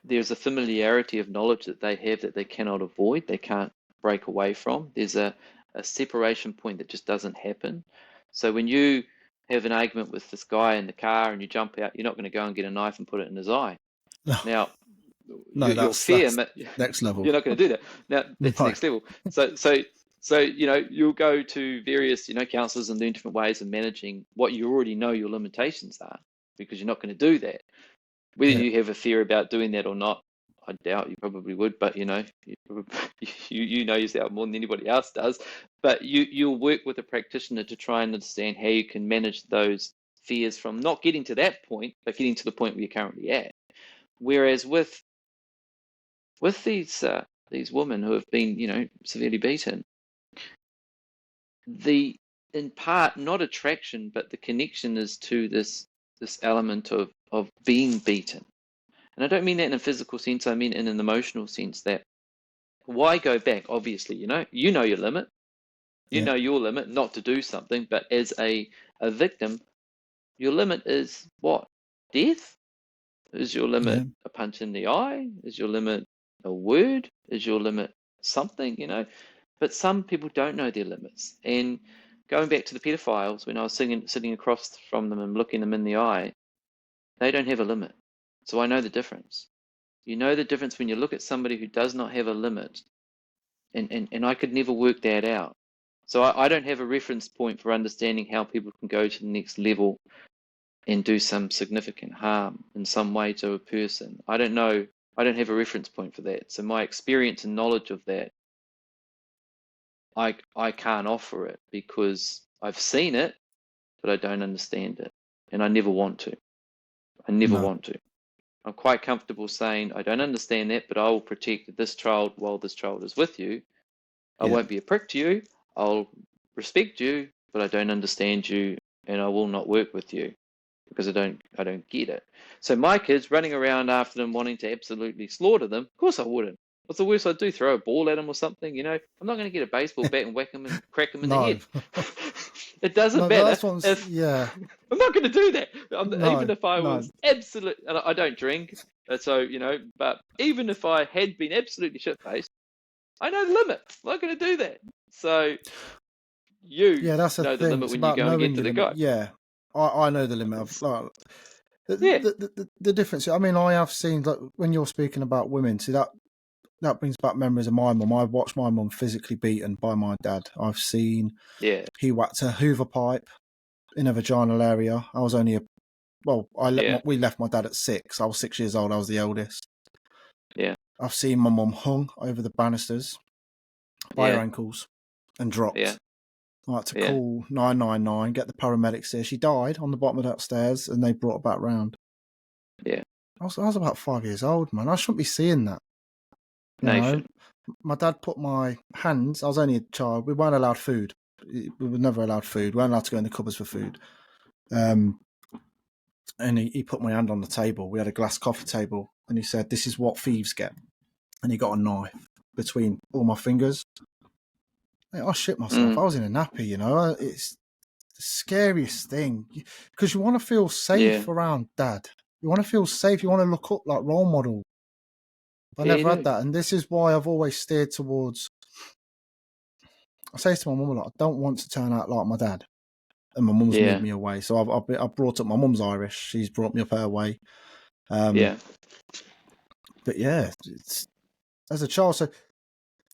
there's a familiarity of knowledge that they have that they cannot avoid, they can't break away from. There's a separation point that just doesn't happen. So when you have an argument with this guy in the car and you jump out, you're not going to go and get a knife and put it in his eye. No, Now, no, your that's fear, next level. you're not going to do that. Now, that's No. next level. So you'll go to various counselors and learn different ways of managing what you already know your limitations are, because you're not going to do that. Whether Yeah. you have a fear about doing that or not, I doubt you probably would, but you know yourself more than anybody else does. But you'll work with a practitioner to try and understand how you can manage those fears from not getting to that point, but getting to the point where you're currently at. Whereas with these women who have been severely beaten, in part not attraction, but the connection is to this element of being beaten. And I don't mean that in a physical sense, I mean in an emotional sense, that why go back? Obviously, you know your limit. You Yeah. know your limit not to do something, but as a victim, your limit is what? Death? Is your limit Yeah. a punch in the eye? Is your limit a word? Is your limit something, But some people don't know their limits. And going back to the pedophiles, when I was sitting across from them and looking them in the eye, they don't have a limit. So I know the difference. You know the difference when you look at somebody who does not have a limit, and I could never work that out. So I don't have a reference point for understanding how people can go to the next level and do some significant harm in some way to a person. I don't know. I don't have a reference point for that. So my experience and knowledge of that, I can't offer it because I've seen it, but I don't understand it, and I never want to. I never No. want to. I'm quite comfortable saying I don't understand that, but I will protect this child while this child is with you. I Yeah. won't be a prick to you. I'll respect you, but I don't understand you, and I will not work with you because I don't get it. So my kids running around after them wanting to absolutely slaughter them, of course I wouldn't. What's the worst I'd do? Throw a ball at them or something? I'm not going to get a baseball bat and whack them and crack them in the No. head. It doesn't No, the matter last one's if yeah. I'm not going to do that. Even No. if I No. was absolute, and I don't drink, so but even if I had been absolutely shit faced, I know the limit. I'm not going to do that. So you Yeah, that's the know the thing. limit It's when you about go and get knowing to your the limit. guy. Yeah. I know the limit of like Yeah, the difference. I mean, I have seen like when you're speaking about women, see that brings back memories of my mum. I watched my mum physically beaten by my dad. I've seen yeah, he whacked a Hoover pipe in a vaginal area. I was only yeah, we left my dad at 6. I was 6 years old. I was the oldest. yeah, I've seen my mum hung over the banisters by her yeah, ankles and yeah, dropped. I had to yeah, call 999, get the paramedics here. She died on the bottom of that stairs, and they brought her back round. yeah. I was about 5 years old, man. I shouldn't be seeing that. You know, Nation. my dad put my hands. I was only a child. We weren't allowed food. We were never allowed food. We weren't allowed to go in the cupboards for food. And he put my hand on the table. We had a glass coffee table, and he said, "This is what thieves get." And he got a knife between all my fingers. I shit myself. Mm, I was in a nappy, you know. the scariest thing, because you want to feel safe Yeah. around dad. You want to feel safe. You want to look up like role model. I Yeah, you never had do. that, and this is why I've always steered towards. I say to my mum a lot, I don't want to turn out like my dad, and my mum's moved Yeah. me away. So I've brought up. My mum's Irish. She's brought me up her way. Yeah. But yeah, it's as a child. So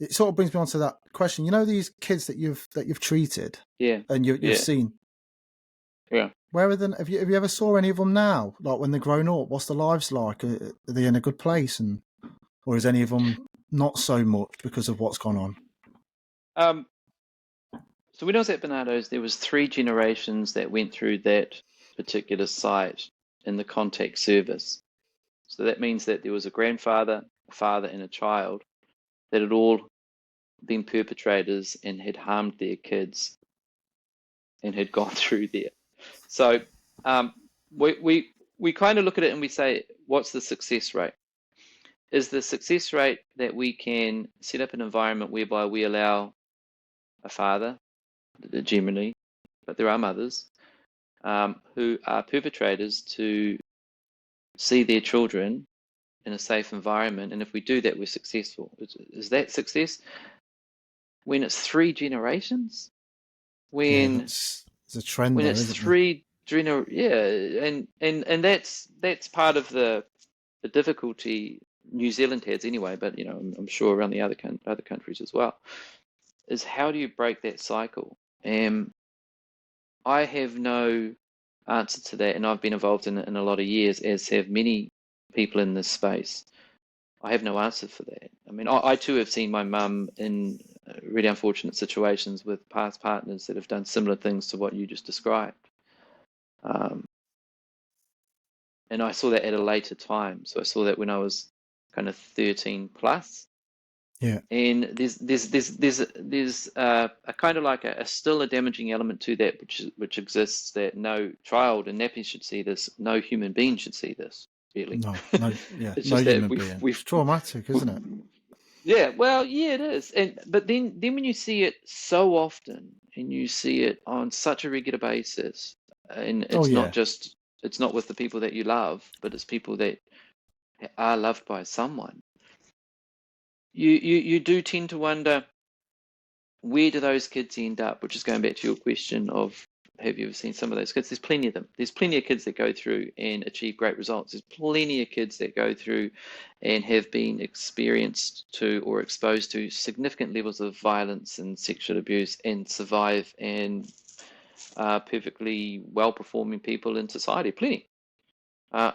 it sort of brings me on to that question. You know, these kids that you've treated Yeah. and you've Yeah. seen. Yeah. Where are they? Have you ever saw any of them now? Like when they're grown up, what's their lives like? Are they in a good place, and or is any of them not so much because of what's gone on? So when I was at Bernardo's, there was 3 generations that went through that particular site in the contact service. So that means that there was a grandfather, a father, and a child that had all been perpetrators and had harmed their kids and had gone through there. So we kind of look at it and we say, what's the success rate? Is the success rate that we can set up an environment whereby we allow a father, generally, but there are mothers, who are perpetrators to see their children in a safe environment, and if we do that, we're successful. Is that success? When it's 3 generations, Yeah, when there's a trend when there, it's isn't there? 3 yeah, and that's part of the difficulty New Zealand has anyway, but you know, I'm sure around the other countries as well, is how do you break that cycle? And I have no answer to that, and I've been involved in it in a lot of years, as have many people in this space. I have no answer for that. I mean, I too have seen my mum in really unfortunate situations with past partners that have done similar things to what you just described. Um, and I saw that at a later time. So I saw that when I was kind of 13 plus. Yeah. And there's a kind of like still a damaging element to that, which exists, that no child and nappy should see this, no human being should see this, really. No, yeah, It's no just that human being. It's traumatic, isn't it? yeah, well, yeah, it is. But then when you see it so often and you see it on such a regular basis, and Oh it's yeah, not with the people that you love, but it's people that are loved by someone. You do tend to wonder, where do those kids end up? Which is going back to your question of, have you ever seen some of those kids? There's plenty of them. There's plenty of kids that go through and achieve great results. There's plenty of kids that go through and have been experienced to or exposed to significant levels of violence and sexual abuse and survive and are perfectly well-performing people in society. Plenty.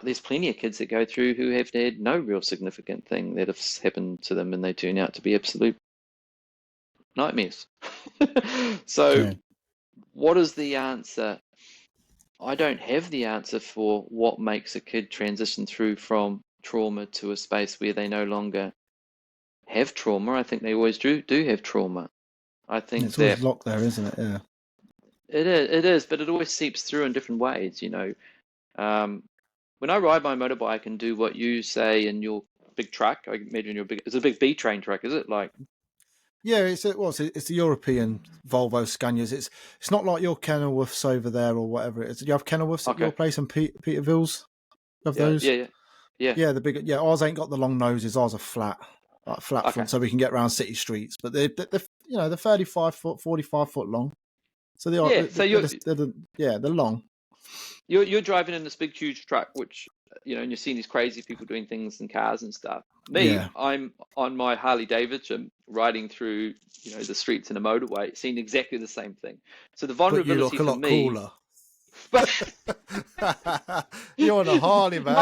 There's plenty of kids that go through who have had no real significant thing that has happened to them, and they turn out to be absolute nightmares. So yeah. what is the answer? I don't have the answer for what makes a kid transition through from trauma to a space where they no longer have trauma. I think they always do have trauma. I think It's always that locked there, isn't it? Yeah. it is, but it always seeps through in different ways, you know. When I ride my motorbike and do what you say in your big truck, I imagine it's a big B train truck, is it? Like, Yeah, it's the European Volvo Scanias. It's not like your Kenilworths over there or whatever it is. Do you have Kenilworths at your okay, place and Peterville's? You have yeah, those? yeah, Yeah, the big. Yeah, ours ain't got the long noses. Ours are flat, like flat okay, front, so we can get around city streets. But they're you know, they're 35 foot, 45 foot long. So they are yeah. So they're long. you're driving in this big huge truck, which, you know, and you're seeing these crazy people doing things in cars and stuff. Me, Yeah, I'm on my Harley Davidson riding through, you know, the streets in a motorway, seeing exactly the same thing. So the but you look vulnerability a for lot me, cooler. but You're on a Harley, man.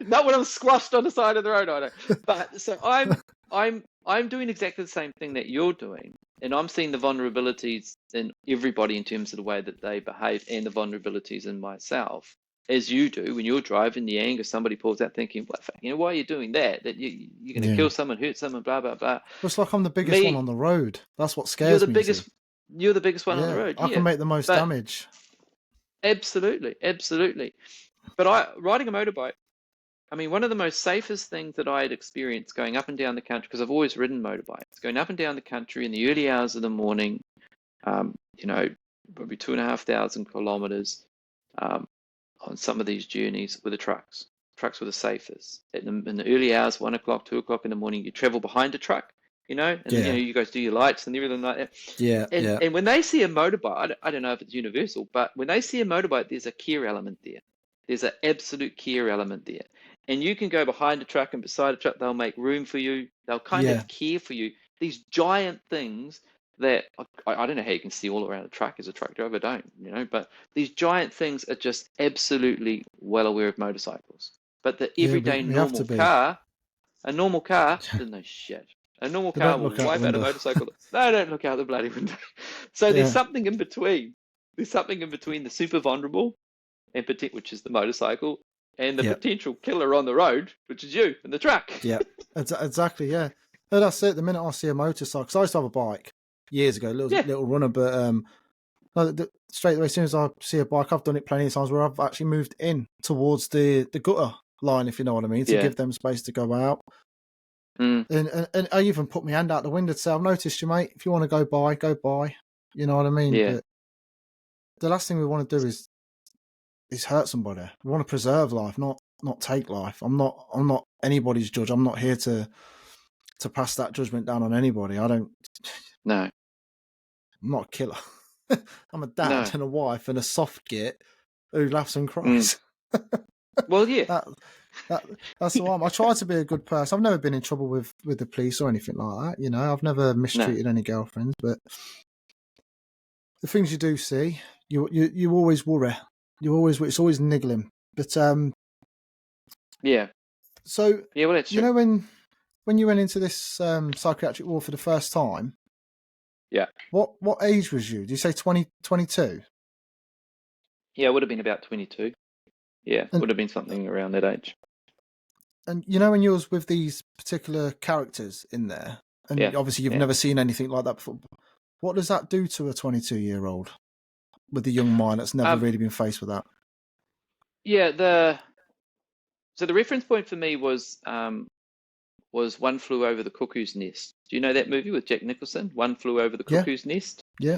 not when I'm squashed on the side of the road, I don't. But so I'm doing exactly the same thing that you're doing, and I'm seeing the vulnerabilities in everybody in terms of the way that they behave, and the vulnerabilities in myself, as you do when you're driving. The anger somebody pulls out, thinking, "What? You know, why are you doing that? That you're going to Yeah. kill someone, hurt someone, blah blah blah." It's like I'm the biggest one Me, on the road. That's what you're scares the me, you see. biggest. You're the biggest one on the Yeah, road, I can yeah. make the most But damage. absolutely, absolutely. But riding a motorbike, I mean, one of the most safest things that I had experienced going up and down the country, because I've always ridden motorbikes, going up and down the country in the early hours of the morning, you know, probably 2,500 kilometers on some of these journeys with the trucks. Trucks were the safest. In the early hours, 1 o'clock, 2 o'clock in the morning, you travel behind a truck, and Yeah. you guys do your lights and everything like that. Yeah. And Yeah. and when they see a motorbike, I don't know if it's universal, but when they see a motorbike, there's a care element there. There's an absolute care element there. And you can go behind a truck and beside a truck, they'll make room for you. They'll kind Yeah. of care for you. These giant things that I don't know how you can see all around a truck as a truck driver, don't, but these giant things are just absolutely well aware of motorcycles. But the Yeah. everyday We have to normal be. car, a normal car doesn't know shit. A normal They car don't will look out the wipe out a window. motorcycle. They don't look out the bloody window. So there's Yeah. something in between. There's something in between the super vulnerable, which is the motorcycle, and the Yeah. potential killer on the road, which is you in the truck. Yeah. Exactly. Yeah. And that's it. The minute I see a motorcycle, because I used to have a bike years ago, Yeah, little runner, but straight away, as soon as I see a bike, I've done it plenty of times where I've actually moved in towards the gutter line, if you know what I mean, to yeah. give them space to go out. Mm, And I even put my hand out the window to say, I've noticed you, mate. If you want to go by, go by. You know what I mean? yeah, But the last thing we want to do is hurt somebody. We want to preserve life, not take life. I'm not anybody's judge. I'm not here to pass that judgment down on anybody. no, I'm not a killer. I'm a no. dad and a wife and a soft git who laughs and Mm. cries. Well, yeah, that that's the one. I try to be a good person. I've never been in trouble with the police or anything like that. I've never no, mistreated any girlfriends, but the things you do see, you always worry. It's always niggling. But yeah, so yeah. Well, that's true. When you went into this psychiatric ward for the first time, Yeah, what age was you? Did you say 20, 22? yeah. It would have been about 22. Yeah, And would have been something around that age. and when you was with these particular characters in there, and Yeah, obviously you've yeah. never seen anything like that before. What does that do to a 22-year-old with a young mind that's never Um, really been faced with that? yeah. So the reference point for me was One Flew Over the Cuckoo's Nest. Do you know that movie with Jack Nicholson? One Flew Over the Yeah, Cuckoo's Nest. yeah.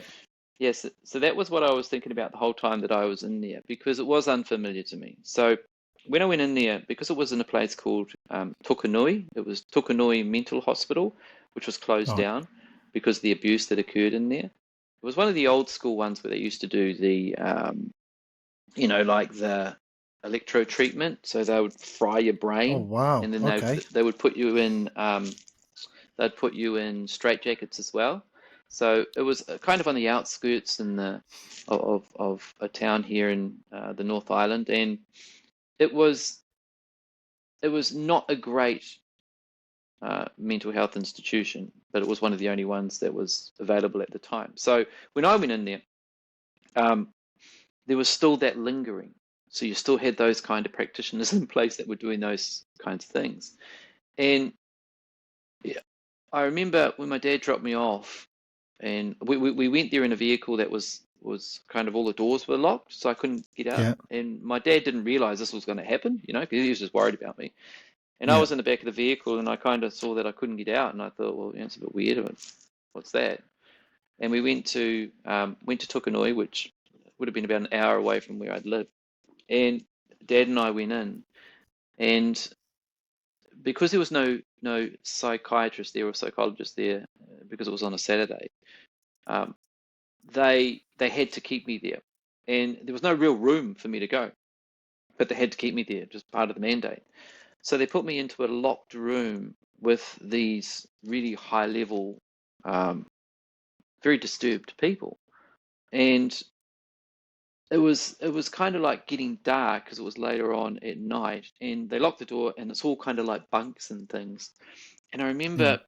Yes, so that was what I was thinking about the whole time that I was in there because it was unfamiliar to me. So when I went in there, because it was in a place called Tukanui, it was Tukanui Mental Hospital, which was closed Right. down because of the abuse that occurred in there. It was one of the old school ones where they used to do the, like the electro treatment. So they would fry your Oh brain, wow. and then Okay. they would put you in they'd put you in straitjackets as well. So it was kind of on the outskirts of a town here in the North Island, and it was not a great mental health institution, but it was one of the only ones that was available at the time. So when I went in there, there was still that lingering. So you still had those kind of practitioners in place that were doing those kinds of things. And yeah, I remember when my dad dropped me off, and we went there in a vehicle that was kind of all the doors were locked, so I couldn't get out. Yeah. And my dad didn't realize this was going to happen, because he was just worried about me. And I Yeah. was in the back of the vehicle, and I kind of saw that I couldn't get out, and I thought, well, it's a bit weird. What's that? And we went to Tukanui, which would have been about an hour away from where I'd lived. And Dad and I went in, and because there was no psychiatrist there or psychologist there, because it was on a Saturday, um, they had to keep me there, and there was no real room for me to go, but they had to keep me there, just part of the mandate. So they put me into a locked room with these really high level, very disturbed people, and it was kind of like getting dark because it was later on at night, and they locked the door, and it's all kind of like bunks and things. And I Yeah. remember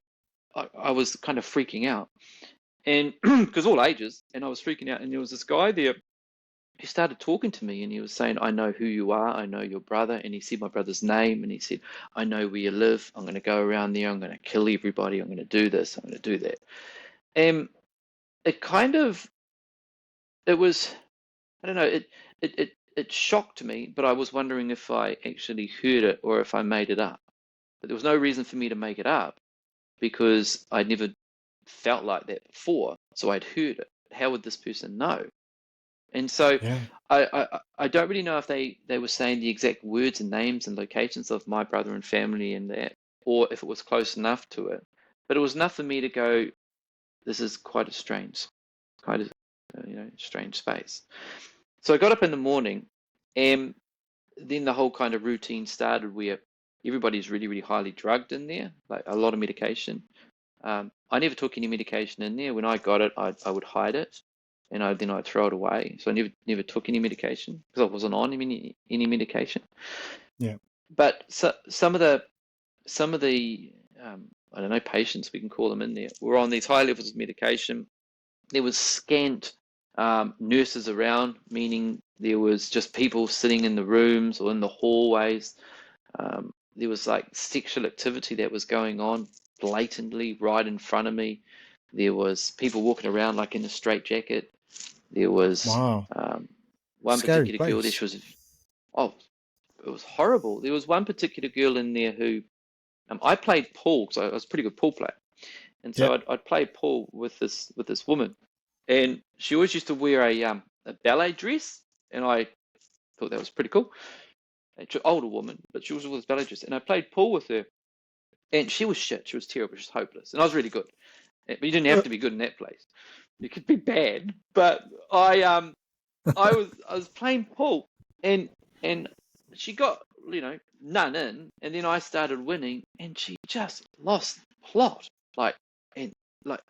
I was kind of freaking out, and because all ages, and I was freaking out, and there was this guy there. He started talking to me, and he was saying, I know who you are. I know your brother. And he said my brother's name. And he said, I know where you live. I'm going to go around there. I'm going to kill everybody. I'm going to do this. I'm going to do that. And it kind of, it was, I don't know, it shocked me, but I was wondering if I actually heard it or if I made it up. But there was no reason for me to make it up because I'd never felt like that before. So I'd heard it. How would this person know? And so Yeah. I don't really know if they were saying the exact words and names and locations of my brother and family and that, or if it was close enough to it. But it was enough for me to go, this is quite a strange, quite a strange space. So I got up in the morning, and then the whole kind of routine started where everybody's really, really highly drugged in there, like a lot of medication. I never took any medication in there. When I got it, I would hide it, and then I'd throw it away. So I never took any medication because I wasn't on any medication. Yeah. But some of the I don't know, patients, we can call them, in there, were on these high levels of medication. There was scant nurses around, meaning there was just people sitting in the rooms or in the hallways. There was like sexual activity that was going on blatantly right in front of me. There was people walking around like in a straitjacket. There was Wow. one Scary particular girl. place. It was horrible. There was one particular girl in there who I played pool, so I was a pretty good pool player, and so Yeah. I'd play pool with this woman, and she always used to wear a ballet dress, and I thought that was pretty cool. She's an older woman, but she was with this ballet dress, and I played pool with her, and she was shit. She was terrible. She was hopeless, and I was really good. But you didn't have to be good in that place. You could be bad, but I was playing pool, and she got none in, and then I started winning, and she just lost the plot, like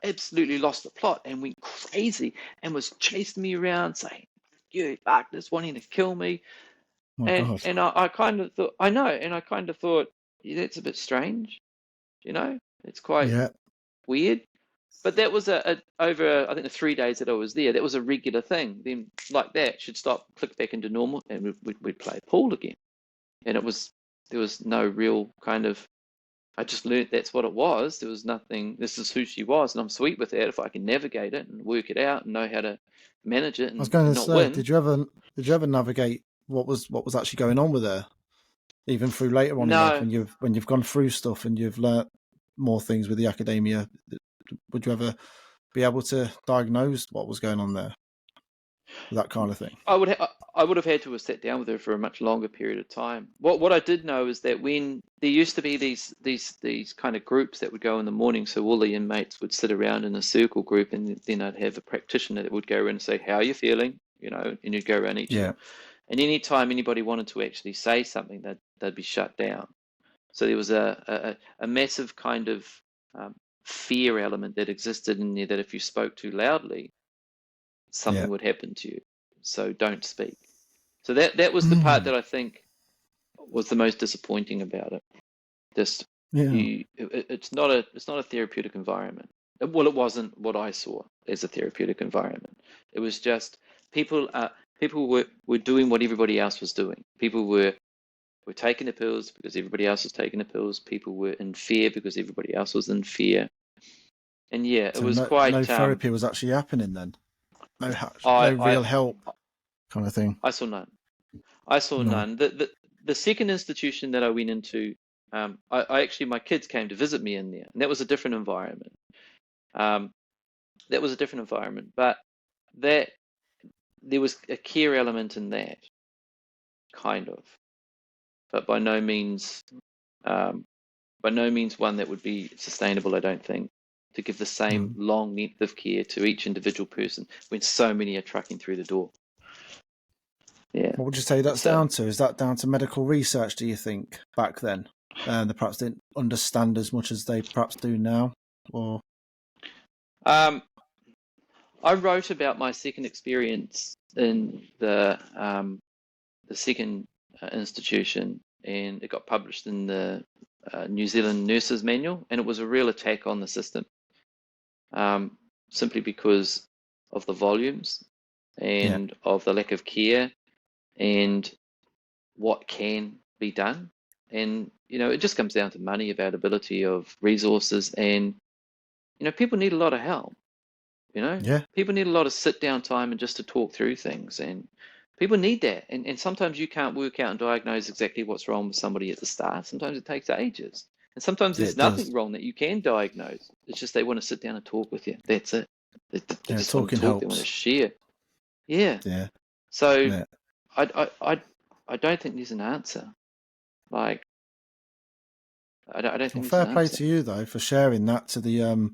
absolutely lost the plot, and went crazy, and was chasing me around saying, "You fuck this," wanting to kill me, Oh and God. I kind of thought, I know, and I kind of thought, yeah, that's a bit strange, it's quite Yeah. weird. But that was over, I think, the 3 days that I was there. That was a regular thing. Then, like that, she'd stop, click back into normal, and we'd play pool again. And there was no real kind of. I just learnt that's what it was. There was nothing. This is who she was, and I'm sweet with that if I can navigate it and work it out and know how to manage it I was and going to not say, win. did you ever navigate what was actually going on with her, even through later on in life No, when you've gone through stuff and you've learnt more things with the academia? Would you ever be able to diagnose what was going on there, that kind of thing? I would have had to have sat down with her for a much longer period of time. What I did know is that when there used to be these kind of groups that would go in the morning, so all the inmates would sit around in a circle group, and then I'd have a practitioner that would go around and say, "How are you feeling?" And you'd go around each of Yeah. them. And any time anybody wanted to actually say something, they'd be shut down. So there was a massive kind of fear element that existed in there, that if you spoke too loudly, Yeah. something would happen to you. So don't speak. So that was the part that I think was the most disappointing about it. Just Yeah. it's not a therapeutic environment. Well, it wasn't what I saw as a therapeutic environment. It was just people were doing what everybody else was doing. People were taking the pills because everybody else was taking the pills. People were in fear because everybody else was in fear. And yeah, it So was no quite. therapy was actually happening then. I No I real help, kind of thing. I saw none. I saw No. none. The second institution that I went into, I actually, my kids came to visit me in there, and that was a different environment. Um, that was a different environment, but that there was a care element in that, kind of, but um, by no means one that would be sustainable. I don't think, to give the same Mm. long length of care to each individual person when so many are trucking through the door. Yeah. What would you say that's So, down to? Is that down to medical research, do you think, back then? They perhaps didn't understand as much as they perhaps do now? Or um, I wrote about my second experience in the second institution, and it got published in the New Zealand Nurses Manual, and it was a real attack on the system, simply because of the volumes yeah. and of the lack of care and what can be done. And it just comes down to money, availability of resources, and people need a lot of help. Yeah. People need a lot of sit down time and just to talk through things, and people need that. And sometimes you can't work out and diagnose exactly what's wrong with somebody at the start. Sometimes it takes ages, and sometimes Yeah, there's it does. nothing wrong that you can diagnose. It's just they want to sit down and talk with you. That's it. They Yeah, just want to talking talk. They want to helps. share. Yeah. Yeah. So Yeah. I don't think there's an answer. Like, I don't Well, think there's fair an play answer. to you though for sharing that to the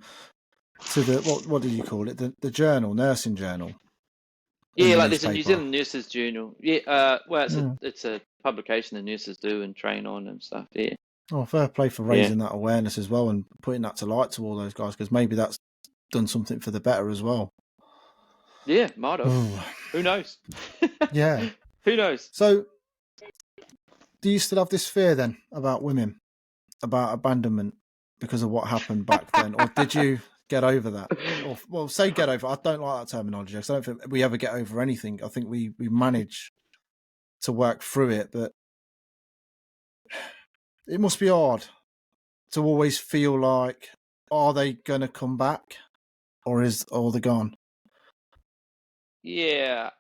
what did you call it? The journal, nursing journal in Yeah, the like there's a New newspaper. Zealand Nurses Journal. Yeah, well, Yeah. it's a publication the nurses do and train on and stuff. Yeah, Oh, fair play for yeah, raising that awareness as well and putting that to light to all those guys, because maybe that's done something for the better as well. yeah. Might have. Ooh. Who knows? Yeah. Who knows? So, do you still have this fear then about women, about abandonment because of what happened back then, or did you get over that? Or well, say get over. I don't like that terminology because I don't think we ever get over anything. I think we manage to work through it, but it must be hard to always feel like, are they going to come back, or are they gone? Yeah.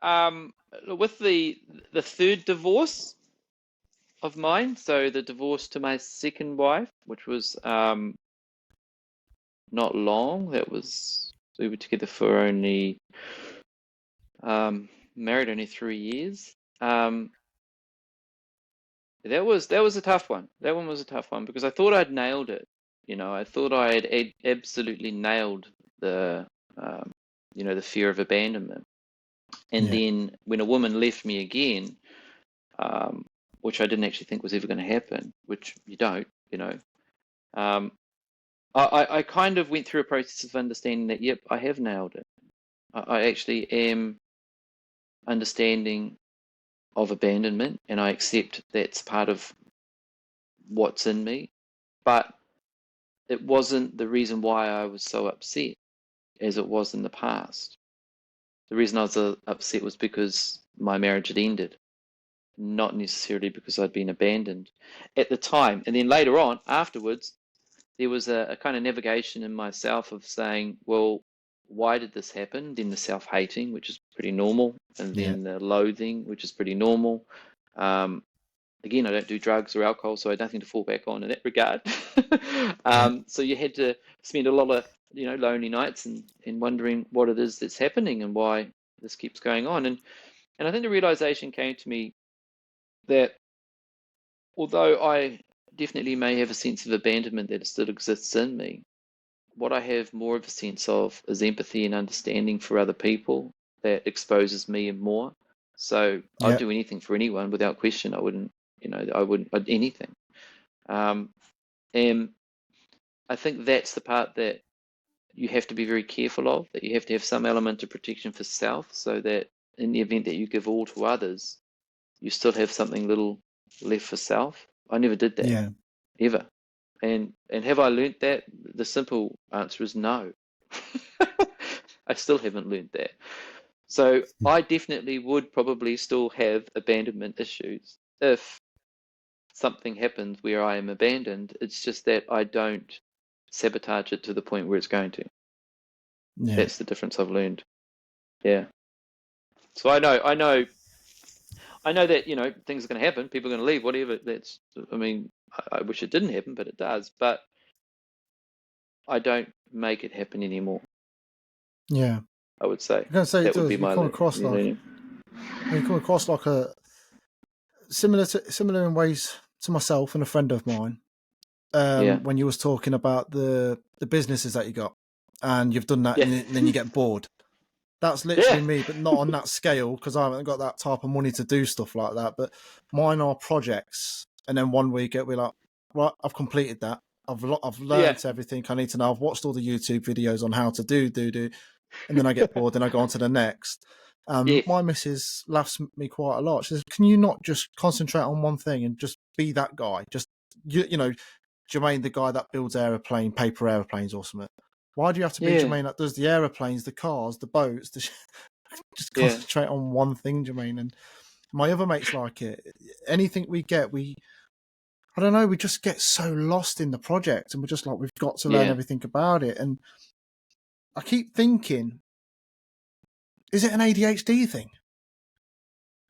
With the third divorce of mine, so the divorce to my second wife, which was not long. That was we were together for only married only 3 years. That was a tough one. That one was a tough one because I thought I'd nailed it. I thought I had absolutely nailed the the fear of abandonment. And Yeah. then when a woman left me again, which I didn't actually think was ever going to happen, which you don't, um, I kind of went through a process of understanding that, yep, I have nailed it. I actually am understanding of abandonment, and I accept that's part of what's in me. But it wasn't the reason why I was so upset as it was in the past. The reason I was upset was because my marriage had ended, not necessarily because I'd been abandoned at the time. And then later on, afterwards, there was a kind of navigation in myself of saying, well, why did this happen? Then the self-hating, which is pretty normal, and Yeah. then the loathing, which is pretty normal. Again, I don't do drugs or alcohol, so I had nothing to fall back on in that regard. Yeah. So you had to spend a lot of lonely nights and wondering what it is that's happening and why this keeps going on. And I think the realization came to me that although I definitely may have a sense of abandonment that still exists in me, what I have more of a sense of is empathy and understanding for other people that exposes me more. So I'd Yeah. do anything for anyone without question. I'd anything. And I think that's the part that you have to be very careful of, that you have to have some element of protection for self so that in the event that you give all to others, you still have something little left for self. I never did that, Yeah. ever. And have I learnt that? The simple answer is no. I still haven't learnt that. So I definitely would probably still have abandonment issues if something happens where I am abandoned. It's just that I don't sabotage it to the point where it's going to. Yeah. That's the difference I've learned. Yeah. So I know that things are going to happen. People are going to leave. Whatever. I mean, I wish it didn't happen, but it does. But I don't make it happen anymore. Yeah. I would say I'm gonna say it that would does. be You my come across like learning. a similar in ways to myself and a friend of mine. Yeah. When you was talking about the businesses that you got, and you've done that, Yeah. and then you get bored. That's Yeah. literally me, but not on that scale because I haven't got that type of money to do stuff like that. But mine are projects, and then one week it'll be like, right, I've completed that. I've Yeah. learned everything I need to know. I've watched all the YouTube videos on how to do, and then I get bored, and I go on to the next. Yes. My missus laughs at me quite a lot. She says, "Can you not just concentrate on one thing and just be that guy? Just you know, Jermaine, the guy that builds paper airplanes or something. Why do you have to be Yeah. Jermaine that does the aeroplanes, the cars, the boats? Just Yeah. concentrate on one thing, Jermaine." And my other mates like it. Anything we get, I don't know, we just get so lost in the project, and we're just like, we've got to learn Yeah. everything about it. And I keep thinking, is it an ADHD thing?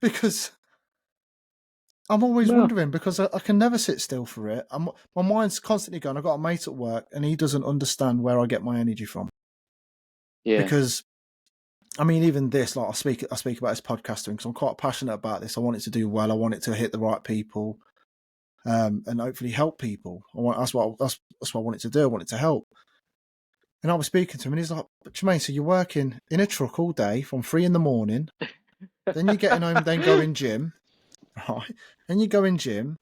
Because I'm always Well. wondering, because I can never sit still for it. My mind's constantly going. I've got a mate at work, and he doesn't understand where I get my energy from. Yeah. Because I mean, even this, like I speak about this podcasting because I'm quite passionate about this. I want it to do well. I want it to hit the right people, and hopefully help people. That's what I want it to do. I want it to help. And I was speaking to him, and he's like, "But Jermaine, so you're working in a truck all day from 3 a.m, then you're getting home, then going gym, right? Then you go in gym,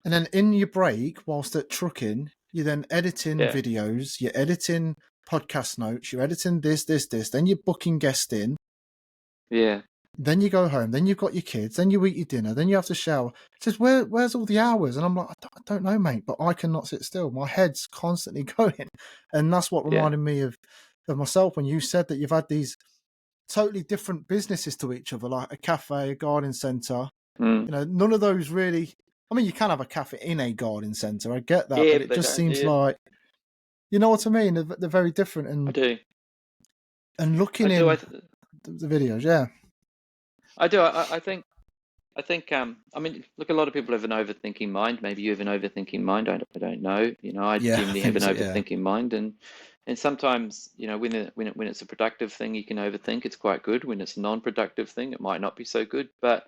and then in your break, whilst at trucking, you're then editing Yeah. videos, you're editing podcast notes, you're editing this, then you're booking guests in, Yeah. then you go home, then you've got your kids, then you eat your dinner, then you have to shower." He says, where's all the hours? And I'm like, I don't know, mate, but I cannot sit still. My head's constantly going. And that's what Yeah. reminded me of myself when you said that you've had these totally different businesses to each other, like a cafe, a garden centre. Mm. You know, none of those really. I mean, you can have a cafe in a garden centre. I get that, Yeah, but it but just seems like, you know what I mean? They're very different. I And do. looking I do. in the videos, yeah, I do. I think. I mean, look, a lot of people have an overthinking mind. Maybe you have an overthinking mind. I don't know. You know, I yeah, I generally have think an so, yeah, overthinking mind, and sometimes, you know, when it's a productive thing, you can overthink. It's quite good. When it's a non-productive thing, it might not be so good. But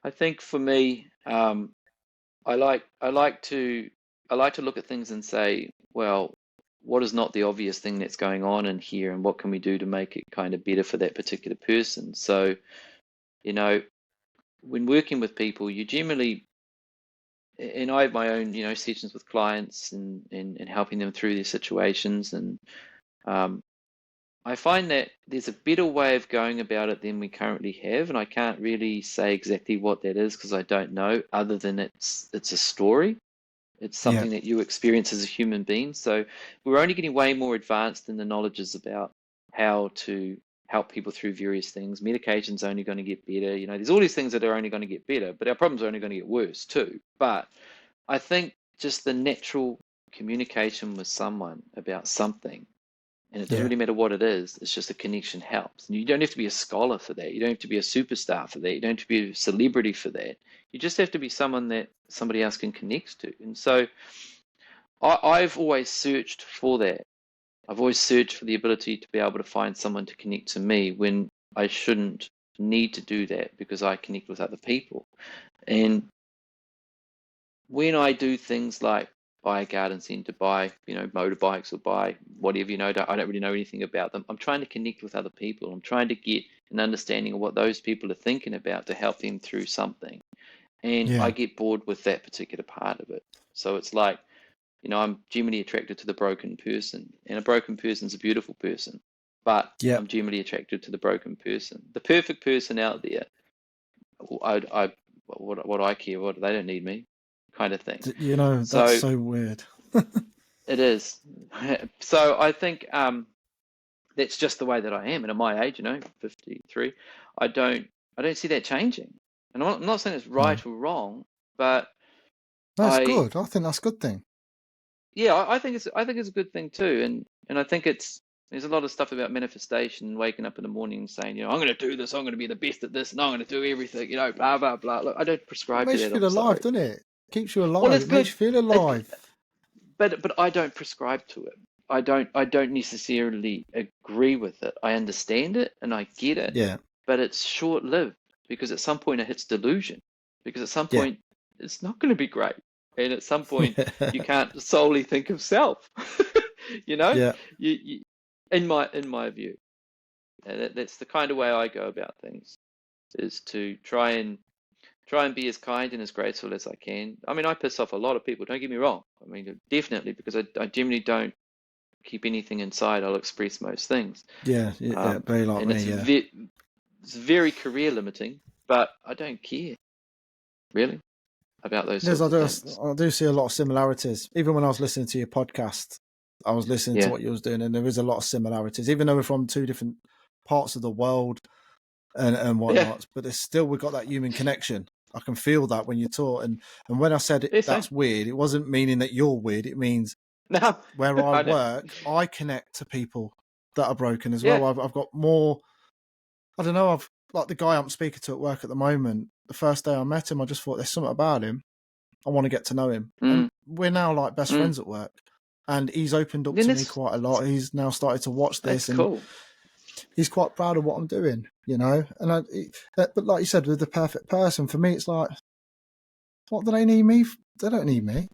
I think for me, I like to look at things and say, well, what is not the obvious thing that's going on in here, and what can we do to make it kind of better for that particular person? So, you know, when working with people, you generally, and I have my own, you know, sessions with clients and helping them through their situations, and um, I find that there's a better way of going about it than we currently have, and I can't really say exactly what that is because I don't know, other than it's a story. It's yeah, something that you experience as a human being. So we're only getting way more advanced in the knowledges about how to help people through various things. Medication's only going to get better. You know, there's all these things that are only going to get better, but our problems are only going to get worse too. But I think just the natural communication with someone about something, and it doesn't yeah, really matter what it is, it's just a connection helps. And you don't have to be a scholar for that. You don't have to be a superstar for that. You don't have to be a celebrity for that. You just have to be someone that somebody else can connect to. And so I've always searched for that. I've always searched for the ability to be able to find someone to connect to me when I shouldn't need to do that because I connect with other people. And when I do things like buy a garden centre, buy, you know, motorbikes or buy whatever, you know, I don't really know anything about them. I'm trying to connect with other people. I'm trying to get an understanding of what those people are thinking about to help them through something. And I yeah, get bored with that particular part of it. So it's like, you know, I'm generally attracted to the broken person, and a broken person's a beautiful person, but yeah. I'm generally attracted to the broken person. The perfect person out there, what do I care? What, they don't need me, kind of thing. You know, that's So so weird. it is. So I think that's just the way that I am. And at my age, you know, 53, I don't I don't see that changing. And I'm not saying it's No, right or wrong, but that's I good. I think that's a good thing. yeah, I think it's a good thing too. And I think it's there's a lot of stuff about manifestation and waking up in the morning and saying, you know, I'm going to do this, I'm going to be the best at this, and I'm going to do everything, you know, blah blah blah. Look, I don't It prescribe to makes you that. feel I'm alive, sorry. doesn't it? Keeps you Well, alive. it's It makes good. you feel It, alive. but I don't prescribe to it. I don't necessarily agree with it. I understand it and I get it, Yeah, but it's short lived because at some point it hits delusion. Because at some yeah, point it's not going to be great, and at some point you can't solely think of self. You know, yeah. you in my view, and that's the kind of way I go about things, is to try and be as kind and as graceful as I can. I mean, I piss off a lot of people, don't get me wrong. I mean, definitely, because I generally don't keep anything inside. I'll express most things. Yeah, yeah, very like And me. Yeah, it's very career limiting, but I don't care really about those yes, sorts of things. I do see a lot of similarities. Even when I was listening to your podcast, I was listening to Yeah. what you was doing, and there is a lot of similarities. Even though we're from two different parts of the world and Yeah. whatnot, but there's still we've got that human connection. I can feel that when you talk, and when I said it, Yeah, same. that's weird. It wasn't meaning that you're weird. It means No, where I I know. work, I connect to people that are broken as Yeah. well. I've got more. I don't know. I've like the guy I'm speaking to at work at the moment. The first day I met him, I just thought there's something about him. I want to get to know him, and Mm, we're now like best mm. friends at work. And he's opened up Then to me quite a lot. He's now started to watch that's this, and cool. he's quite proud of what I'm doing, you know. And but like you said, with the perfect person, for me, it's like, what do they need me? They don't need me.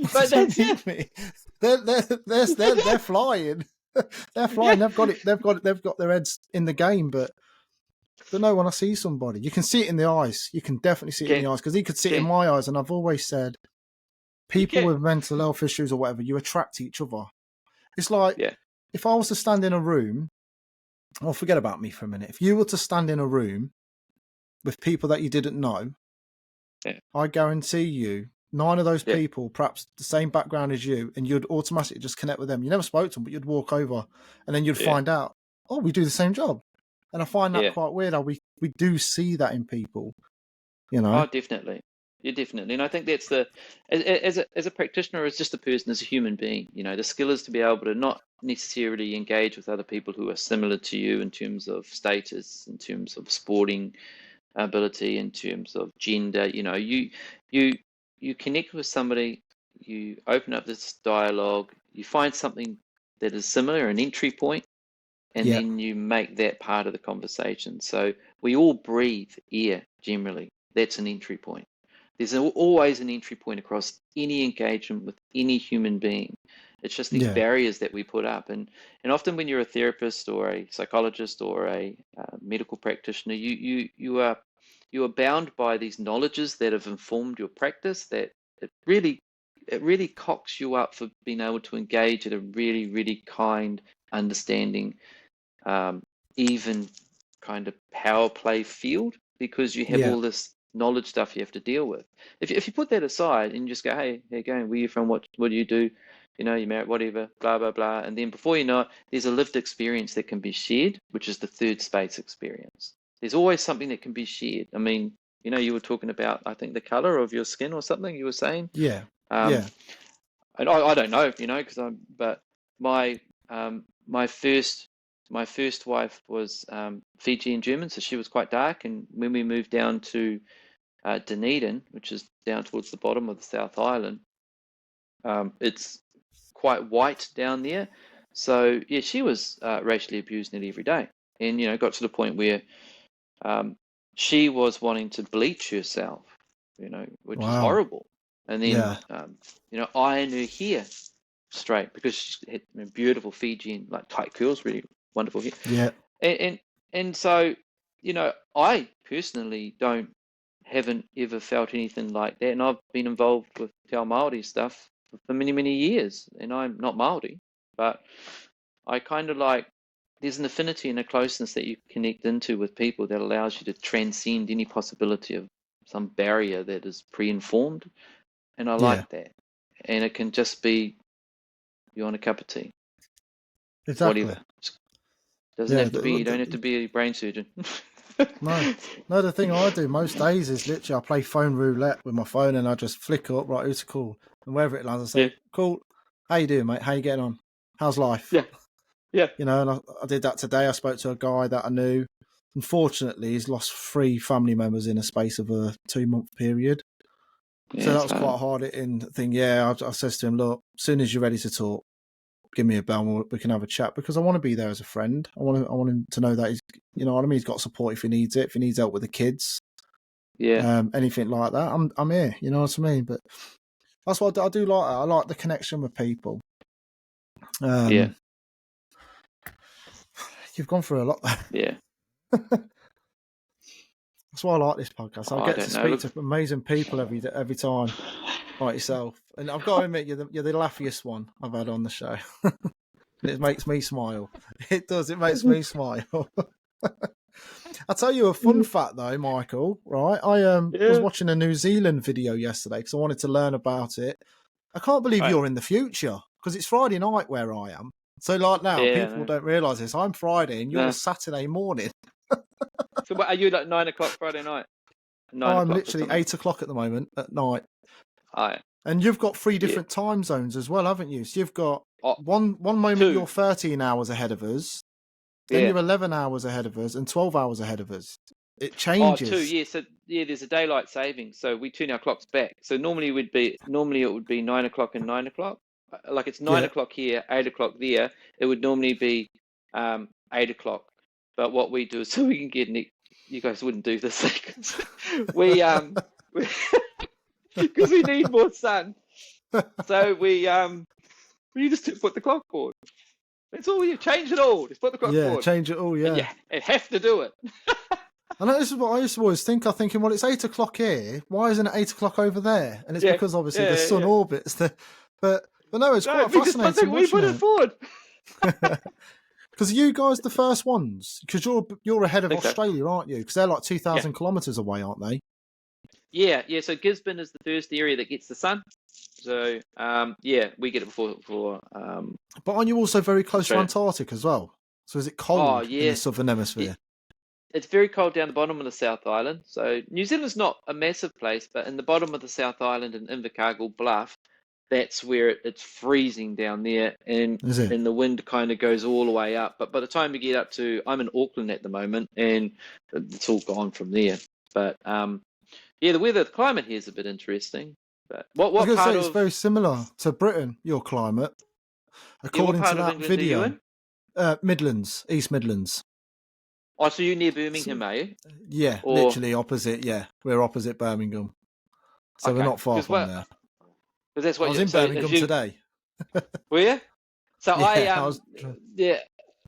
But They don't that's need me. They're flying. They're flying. yeah. They've got their heads in the game, but no, when I see somebody, you can see it in the eyes. You can definitely see it in Can the eyes, because he could see it in can my eyes. And I've always said, you people can with mental health issues or whatever, you attract each other. It's like, yeah if I was to stand in a room, forget about me for a minute. If you were to stand in a room with people that you didn't know, yeah I guarantee you, 9 of those yeah people, perhaps the same background as you, and you'd automatically just connect with them. You never spoke to them, but you'd walk over, and then you'd yeah find out, oh, we do the same job. And I find that yeah. quite weird how we do see that in people, you know? Oh, definitely. Yeah, definitely. And I think that's as a practitioner, as just a person, as a human being, the skill is to be able to not necessarily engage with other people who are similar to you in terms of status, in terms of sporting ability, in terms of gender. You connect with somebody, you open up this dialogue, you find something that is similar, an entry point, and Yeah, then you make that part of the conversation. So we all breathe air generally. That's an entry point. There's always an entry point across any engagement with any human being. It's just these yeah, barriers that we put up, and often when you're a therapist or a psychologist or a medical practitioner, you are bound by these knowledges that have informed your practice. That it really cocks you up for being able to engage at a really, really kind, understanding, um, even kind of power play field, because you have yeah, all this knowledge stuff you have to deal with. If you put that aside and you just go, hey, how you going? Where you from? What do you do? You married, whatever, blah blah blah, and then before you know it, there's a lived experience that can be shared, which is the third space experience. There's always something that can be shared. I mean, you were talking about, I think, the color of your skin or something you were saying. yeah, Um, yeah. and I don't know, because but my my first wife was Fijian German, so she was quite dark. And when we moved down to Dunedin, which is down towards the bottom of the South Island, it's quite white down there. So yeah, she was racially abused nearly every day, and got to the point where um, she was wanting to bleach herself, which is Wow. horrible. And then Yeah, iron her hair straight, because she had beautiful Fijian like tight curls, really wonderful hair. yeah, And so, I personally haven't ever felt anything like that, and I've been involved with Te Ao Māori stuff for many, many years, and I'm not Māori, but I kind of like, there's an affinity and a closeness that you connect into with people that allows you to transcend any possibility of some barrier that is pre-informed, and I yeah. like that. And it can just be, you want a cup of tea, Exactly. whatever. Doesn't Yeah. have to be, you don't have to be a brain surgeon. No, no. The thing I do most days is literally I play phone roulette with my phone, and I just flick up, right, who's cool, and wherever it lands, I Yeah, say, "Cool, how you doing, mate? How you getting on? How's life?" yeah, yeah. And I did that today. I spoke to a guy that I knew. Unfortunately, he's lost 3 family members in a space of a 2-month period. Yeah, So that it's was hard. quite a hard hitting thing. Yeah, I says to him, look, as soon as you're ready to talk, give me a bell and we can have a chat, because I want to be there as a friend. I want him to know that he's, you know what I mean, he's got support if he needs it, if he needs help with the kids, Yeah, anything like that. I'm here. You know what I mean? But that's what I do like. I like the connection with people. yeah, You've gone through a lot there. yeah. That's why I like this podcast. I I get to don't know. speak Look, to amazing people every time, like yourself. And I've got to admit, you're the laughiest one I've had on the show. And it makes me smile. It does. It makes me smile. I'll tell you a fun fact though, Michael. Right, I was yeah. watching a New Zealand video yesterday because I wanted to learn about it. I can't believe Right. you're in the future, because it's Friday night where I am. So like now, Yeah, people no, don't realise this. I'm Friday and you're no. Saturday morning. So, what are you, like 9 o'clock Friday night? Nine I'm o'clock or literally something. 8 o'clock at the moment at night. Oh, yeah. And you've got 3 Yeah. different time zones as well, haven't you? So you've got Oh, one moment two. you're 13 hours ahead of us, then Yeah. you're 11 hours ahead of us, and 12 hours ahead of us. It Oh, two. changes. Yeah. So yeah, there's a daylight saving, so we turn our clocks back. So normally it would be 9 o'clock and 9 o'clock. Like it's nine Yeah, o'clock here, 8 o'clock there. It would normally be 8 o'clock. But what we do is so we can get you guys wouldn't do this because we because we need more sun. So we just put the clock forward. That's all. You change it all. Just put the clock forward. Yeah, change it all. Yeah, and have to do it. I know this is what I used to always think. I'm thinking, well, it's 8 o'clock here. Why isn't it 8 o'clock over there? And it's because obviously the sun orbits the. But no, it's quite fascinating. We put it forward. Because you guys the first ones? Because you're ahead of Australia, aren't you? Because they're like 2,000 kilometres away, aren't they? Yeah. So Gisborne is the first area that gets the sun. So we get it before. But aren't you also very close to Antarctica as well? So is it cold in the southern hemisphere? It's very cold down the bottom of the South Island. So New Zealand's not a massive place, but in the bottom of the South Island in Invercargill Bluff, that's where it's freezing down there, and the wind kind of goes all the way up. But by the time we get up to, I'm in Auckland at the moment, and it's all gone from there. But the climate here is a bit interesting. But what part of it's very similar to Britain, your climate, according to that video. Midlands, East Midlands. Oh, so you're near Birmingham, are you? Yeah, literally opposite. Yeah, we're opposite Birmingham, so we're not far from there. Because that's what I was in Birmingham today. Were you? So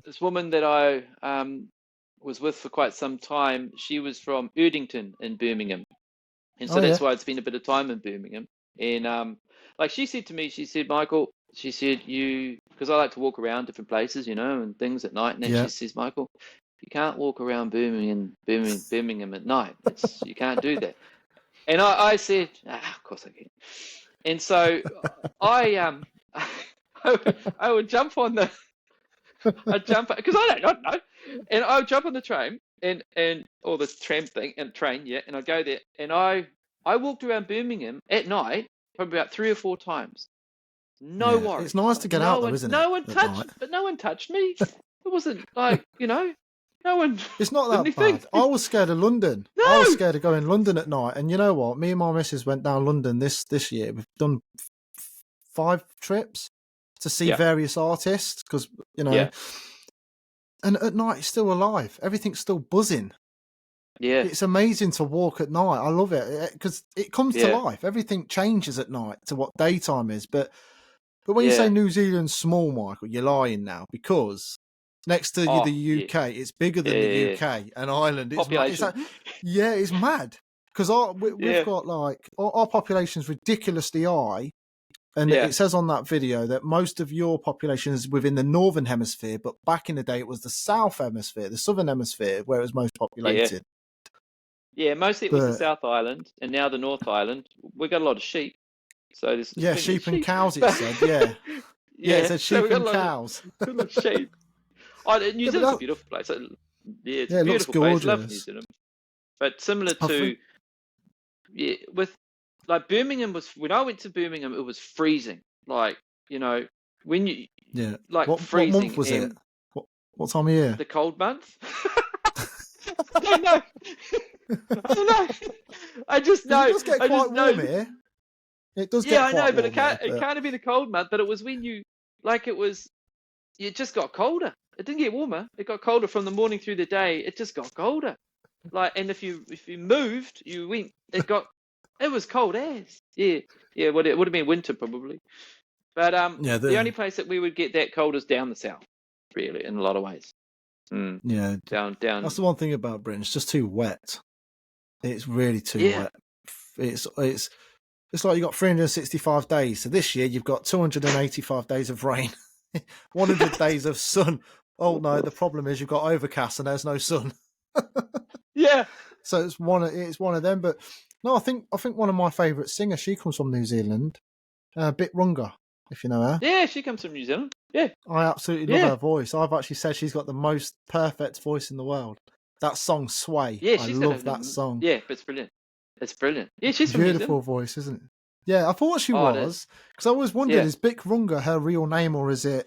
this woman that I was with for quite some time, she was from Erdington in Birmingham, and so that's why I'd spent a bit of time in Birmingham. And like she said to me, she said, Michael, she said, because I like to walk around different places, and things at night. And then she says, Michael, you can't walk around Birmingham at night. You can't do that. And I said, of course I can. And so I would jump on because I don't know, and I would jump on the train or the tram thing and train, and I'd go there, and I walked around Birmingham at night probably about 3 or 4 times. No worries. It's nice to get out though, isn't it? No one touched me. It wasn't like, no one. It's not that bad. I was scared of London. No! I was scared of going London at night. And you know what? Me and my missus went down London this year. We've done 5 trips to see various artists because, and at night it's still alive. Everything's still buzzing. Yeah. It's amazing to walk at night. I love it because it comes to life. Everything changes at night to what daytime is. But when you say New Zealand's small, Michael, you're lying now because next to the UK, it's bigger than the UK and Ireland. It's mad because we've got like our population's ridiculously high, and it says on that video that most of your population is within the northern hemisphere, but back in the day it was the south hemisphere, the southern hemisphere, where it was most populated. Yeah, mostly it was the South Island, and now the North Island. We got a lot of sheep, so there's sheep and cows. It said, it said sheep and cows. A lot of sheep. New Zealand's a beautiful place. It's a beautiful place. I love New Zealand. But similar to, with like Birmingham when I went to Birmingham, it was freezing. Like, when you freezing. What month was it? What time of year? The cold month. I don't know. I just know. It does get quite warm here. It does get quite warm. Yeah, I know, but it can't be the cold month. But it was when it just got colder. It didn't get warmer. It got colder from the morning through the day. It just got colder. And if you moved, you went. It was cold as. Yeah. Well, it would have been winter probably. But the only place that we would get that cold is down the south, really, in a lot of ways. Yeah. Down. That's the one thing about Britain. It's just too wet. It's really too wet. It's like you got 365 days. So this year you've got 285 days of rain, 100 days of sun. Oh no, the problem is you've got overcast and there's no sun. So it's one of them. But no, I think one of my favourite singers. She comes from New Zealand, Bit Runga, if you know her. Yeah, she comes from New Zealand. Yeah, I absolutely love her voice. I've actually said she's got the most perfect voice in the world. That song Sway. Yeah, I love that song. Yeah, but it's brilliant. It's brilliant. Yeah, she's from beautiful voice, isn't it? Yeah, I thought she was because I always wondered: is Bit Runga her real name or is it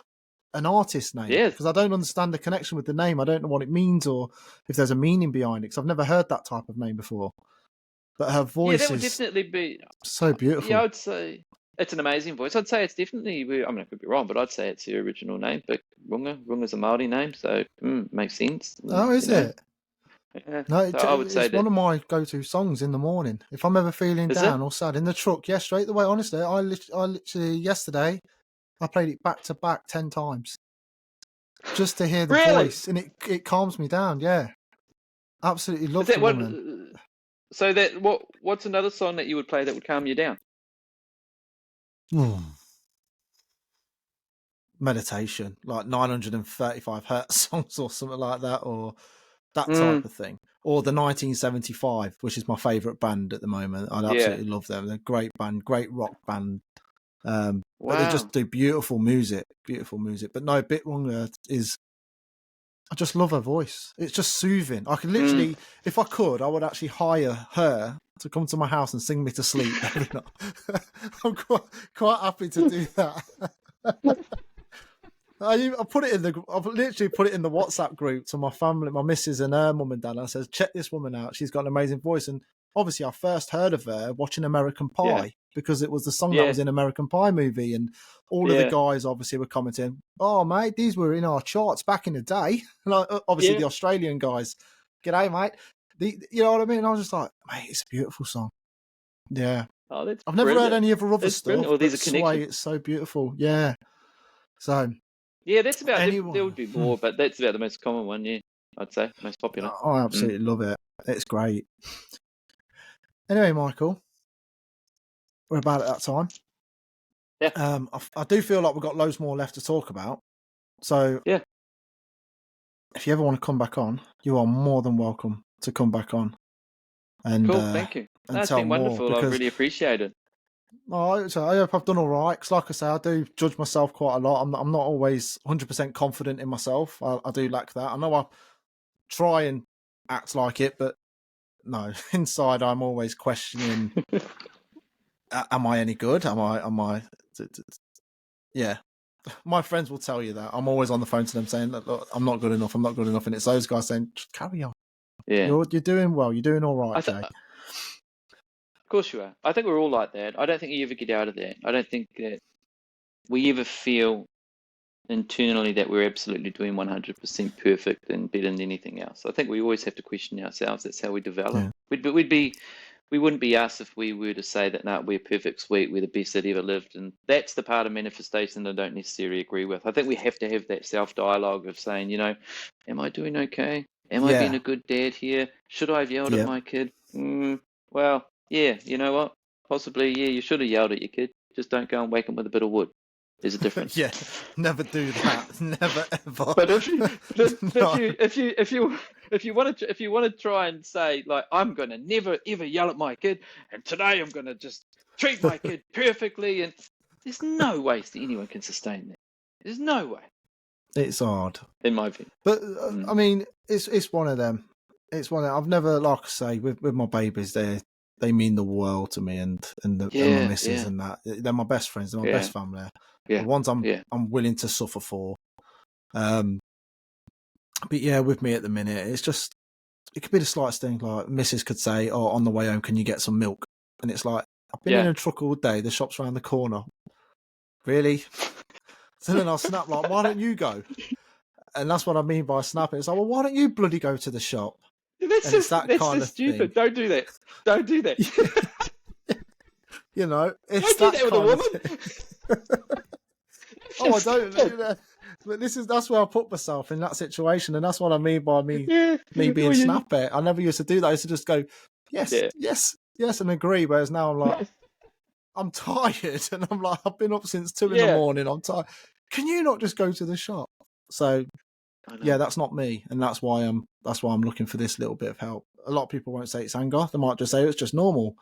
an artist name? Yeah, because I don't understand the connection with the name. I don't know what it means or if there's a meaning behind it. Because I've never heard that type of name before. But her voice that would definitely be so beautiful. Yeah, I would say it's an amazing voice. I'd say it's definitely, I mean, I could be wrong, but I'd say it's the original name. But Runga's a Māori name, so makes sense. Oh, is it? Yeah. No, So I would say it's one that. of my go-to songs in the morning. If I'm ever feeling Is it? down or sad in the truck, yeah, straight away. Honestly, I literally yesterday I played it back to back 10 times just to hear the Really? voice, and it calms me down. Yeah, absolutely Is love that the what? woman. So what's another song that you would play that would calm you down? Meditation, like 935 hertz songs or something like that, or that type Mm, of thing. Or the 1975, which is my favourite band at the moment. I yeah. absolutely love them. They're a great band, great rock band. But they just Wow. do beautiful music. But no, Bit Wronger is, I just love her voice. It's just soothing. I could literally, if I could, I would actually hire her to come to my house and sing me to sleep every night. I'm quite happy to do that. I've literally put it in the WhatsApp group to my family, my missus and her mum and dad. I says, check this woman out. She's got an amazing voice. And obviously I first heard of her watching American Pie, Yeah. because it was the song that Yeah. was in American Pie movie. And all of the guys obviously were commenting, oh mate, these were in our charts back in the day. Like, obviously the Australian guys, g'day mate. You know what I mean? And I was just like, mate, it's a beautiful song. Yeah. Oh, that's I've never heard any of her other That's stuff, brilliant. Well, there's but a connection. Sway, it's so beautiful. Yeah. So Yeah, that's about. anyone, There would be more, but that's about the most common one. Yeah, I'd say most popular. I absolutely love it. It's great. Anyway, Michael, we're about at that time. Yeah. I do feel like we've got loads more left to talk about. So Yeah. if you ever want to come back on, you are more than welcome to come back on. And Cool. Thank you. and That's tell been more, wonderful. I because really appreciate it. so I hope I've done all right. Because like I say, I do judge myself quite a lot. I'm not always 100% confident in myself. I do lack that. I know I try and act like it, but no, inside I'm always questioning. Am I any good? Am I? Yeah. My friends will tell you that. I'm always on the phone to them saying, look, I'm not good enough. And it's those guys saying, just carry on. Yeah. You're doing well. You're doing all right, Jay. Of course you are. I think we're all like that. I don't think you ever get out of that. I don't think that we ever feel internally that we're absolutely doing 100% perfect and better than anything else. I think we always have to question ourselves. That's how we develop. Yeah. We wouldn't be us if we were to say that, no, we're perfect, sweet, we're the best that ever lived. And that's the part of manifestation that I don't necessarily agree with. I think we have to have that self-dialogue of saying, am I doing okay? Am I being a good dad here? Should I have yelled at my kid? Well, yeah, you know what? Possibly, yeah, you should have yelled at your kid. Just don't go and wake him with a bit of wood. There's a difference. Yeah, never do that. Never ever. But if you want to try and say, like, I'm gonna never ever yell at my kid, and today I'm gonna just treat my kid perfectly, and there's no way anyone can sustain that. There's no way. It's hard, in my opinion. But I mean, it's one of them. It's one. I've never, like I say, with my babies, they mean the world to me, and my missus and that. They're my best friends. They're my best family. The ones I'm willing to suffer for. But yeah, with me at the minute, it's just, it could be the slightest thing. Like Mrs. could say, "Oh, on the way home, can you get some milk?" And it's like, I've been in a truck all day. The shop's around the corner. Really? So then I'll snap like, "Why don't you go?" And that's what I mean by snapping. It's like, well, why don't you bloody go to the shop? That's just stupid. Don't do that. Don't do that. It's don't do that with a woman. I don't. But that's where I put myself in that situation, and that's what I mean by me being snappy. I never used to do that. I used to just go, yes, and agree. Whereas now I'm like, I'm tired, and I'm like, I've been up since 2 in the morning. I'm tired. Can you not just go to the shop? So, that's not me, and that's why I'm looking for this little bit of help. A lot of people won't say it's anger; they might just say it's just normal.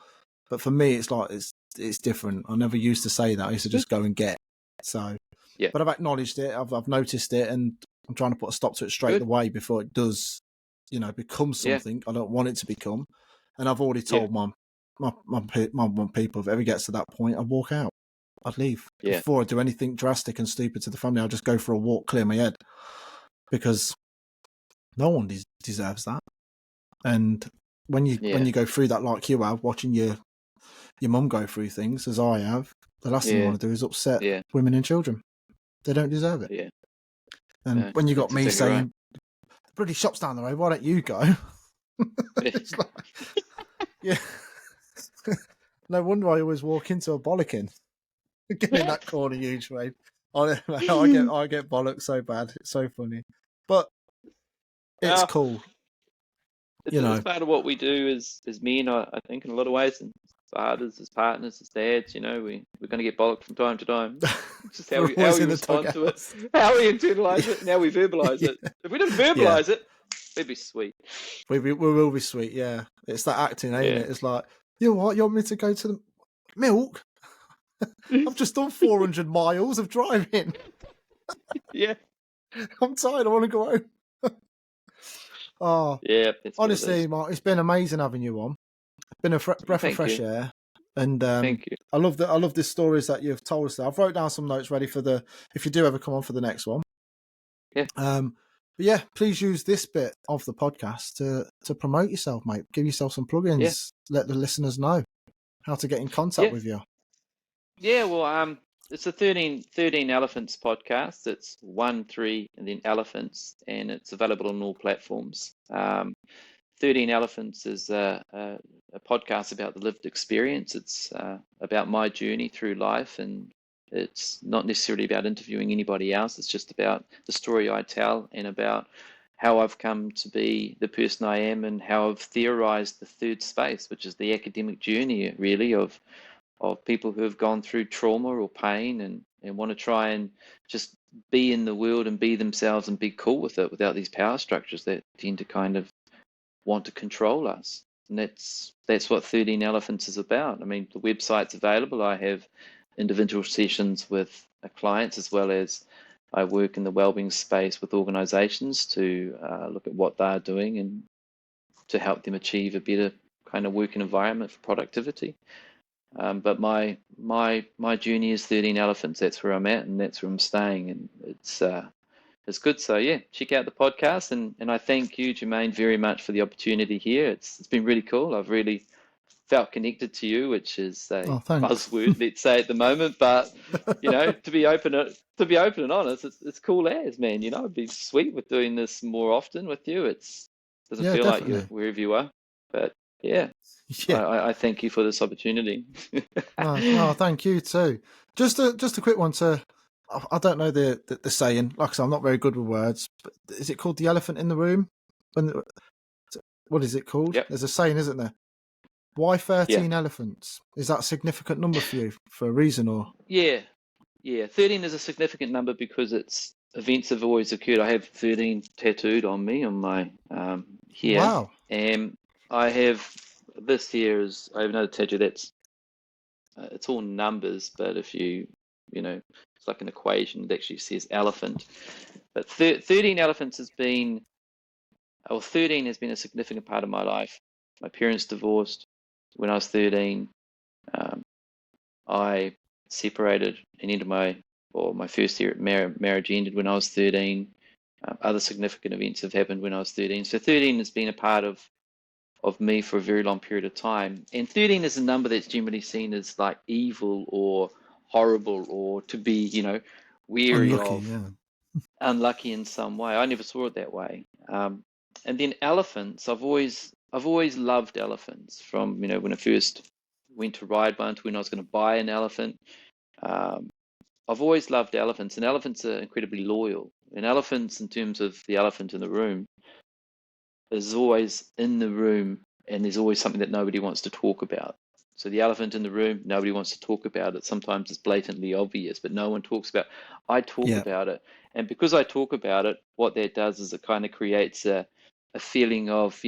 But for me, it's like it's different. I never used to say that. I used to just go and get. So, but I've acknowledged it. I've noticed it, and I'm trying to put a stop to it straight away before it does, become something I don't want it to become. And I've already told my people, if it ever gets to that point, I'd walk out. I'd leave before I do anything drastic and stupid to the family. I'll just go for a walk, clear my head, because no one deserves that. And when you go through that, like you are, watching your your mum go through things as I have, the last thing you Yeah, want to do is upset yeah, women and children. They don't deserve it. yeah. And No, when you got that's me exactly right. saying, the bloody shop's down the road, why don't you go? It's like, yeah. No wonder I always walk into a bollocking. Get in that corner, huge way. I get bollocked so bad. It's so funny, but it's Well, cool, it's part of what we do as men, I think, in a lot of ways, and fathers, as partners, as dads. We're going to get bollocked from time to time. It's just how We're how always we in the respond to it, doghouse. how we internalize it, and how we verbalize Yeah, it. If we didn't yeah. verbalize it, it'd be sweet. We will be sweet. Yeah, it's that acting, ain't Yeah. it? It's like, you know what? You want me to go to the milk? I've just done 400 miles of driving. Yeah. I'm tired. I want to go home. Oh, Yeah, that's what it honestly, is. Mark, it's been amazing having you on. It's been a breath of Thank fresh you. air, and Thank you. I love the stories that you've told us. I've wrote down some notes ready for if you do ever come on for the next one. Yeah. But yeah, please use this bit of the podcast to promote yourself, mate. Give yourself some plugins. Yeah. Let the listeners know how to get in contact Yeah. with you. Yeah. Well, it's a 13 Elephants podcast. It's 1-3 and then elephants, and it's available on all platforms. 13 Elephants is a podcast about the lived experience. It's about my journey through life, and it's not necessarily about interviewing anybody else. It's just about the story I tell and about how I've come to be the person I am and how I've theorized the third space, which is the academic journey, really, of people who have gone through trauma or pain and want to try and just be in the world and be themselves and be cool with it without these power structures that tend to kind of want to control us. And that's what 13 Elephants is about. I mean, the website's available. I have individual sessions with clients, as well as I work in the wellbeing space with organizations to look at what they're doing and to help them achieve a better kind of working environment for productivity. But my journey is 13 Elephants. That's where I'm at, and that's where I'm staying, and it's good. So yeah, check out the podcast, and I thank you, Jermaine, very much for the opportunity here. It's been really cool. I've really felt connected to you, which is a Thanks. buzzword, let's say, at the moment. But to be open and honest, it's cool as, man. It'd be sweet with doing this more often with you. Doesn't Yeah, feel like you're definitely. wherever you are, but yeah. Yeah. I thank you for this opportunity. No, thank you too. Just a quick one to. I don't know the saying. Like I said, I'm not very good with words. But is it called the elephant in the room? What is it called? Yep. There's a saying, isn't there? Why 13 Yeah. elephants? Is that a significant number for you for a reason, or? Yeah. 13 is a significant number because it's events have always occurred. I have 13 tattooed on me on my here, Wow. and I have this here is I have another tattoo that's it's all numbers, but if it's like an equation that actually says elephant. But 13 elephants has been, or 13 has been a significant part of my life. My parents divorced when I was 13. I separated and ended my first year at marriage ended when I was 13. Other significant events have happened when I was 13. So 13 has been a part of me for a very long period of time. And 13 is a number that's generally seen as like evil or horrible or to be, weary Unlucky, of, yeah. unlucky in some way. I never saw it that way. And then elephants, I've always loved elephants from, when I first went to ride one to when I was going to buy an elephant. I've always loved elephants, and elephants are incredibly loyal. And elephants, in terms of the elephant in the room, is always in the room, and there's always something that nobody wants to talk about. So the elephant in the room, nobody wants to talk about it. Sometimes it's blatantly obvious, but no one talks about it. I talk about it. And because I talk about it, what that does is it kind of creates a feeling of,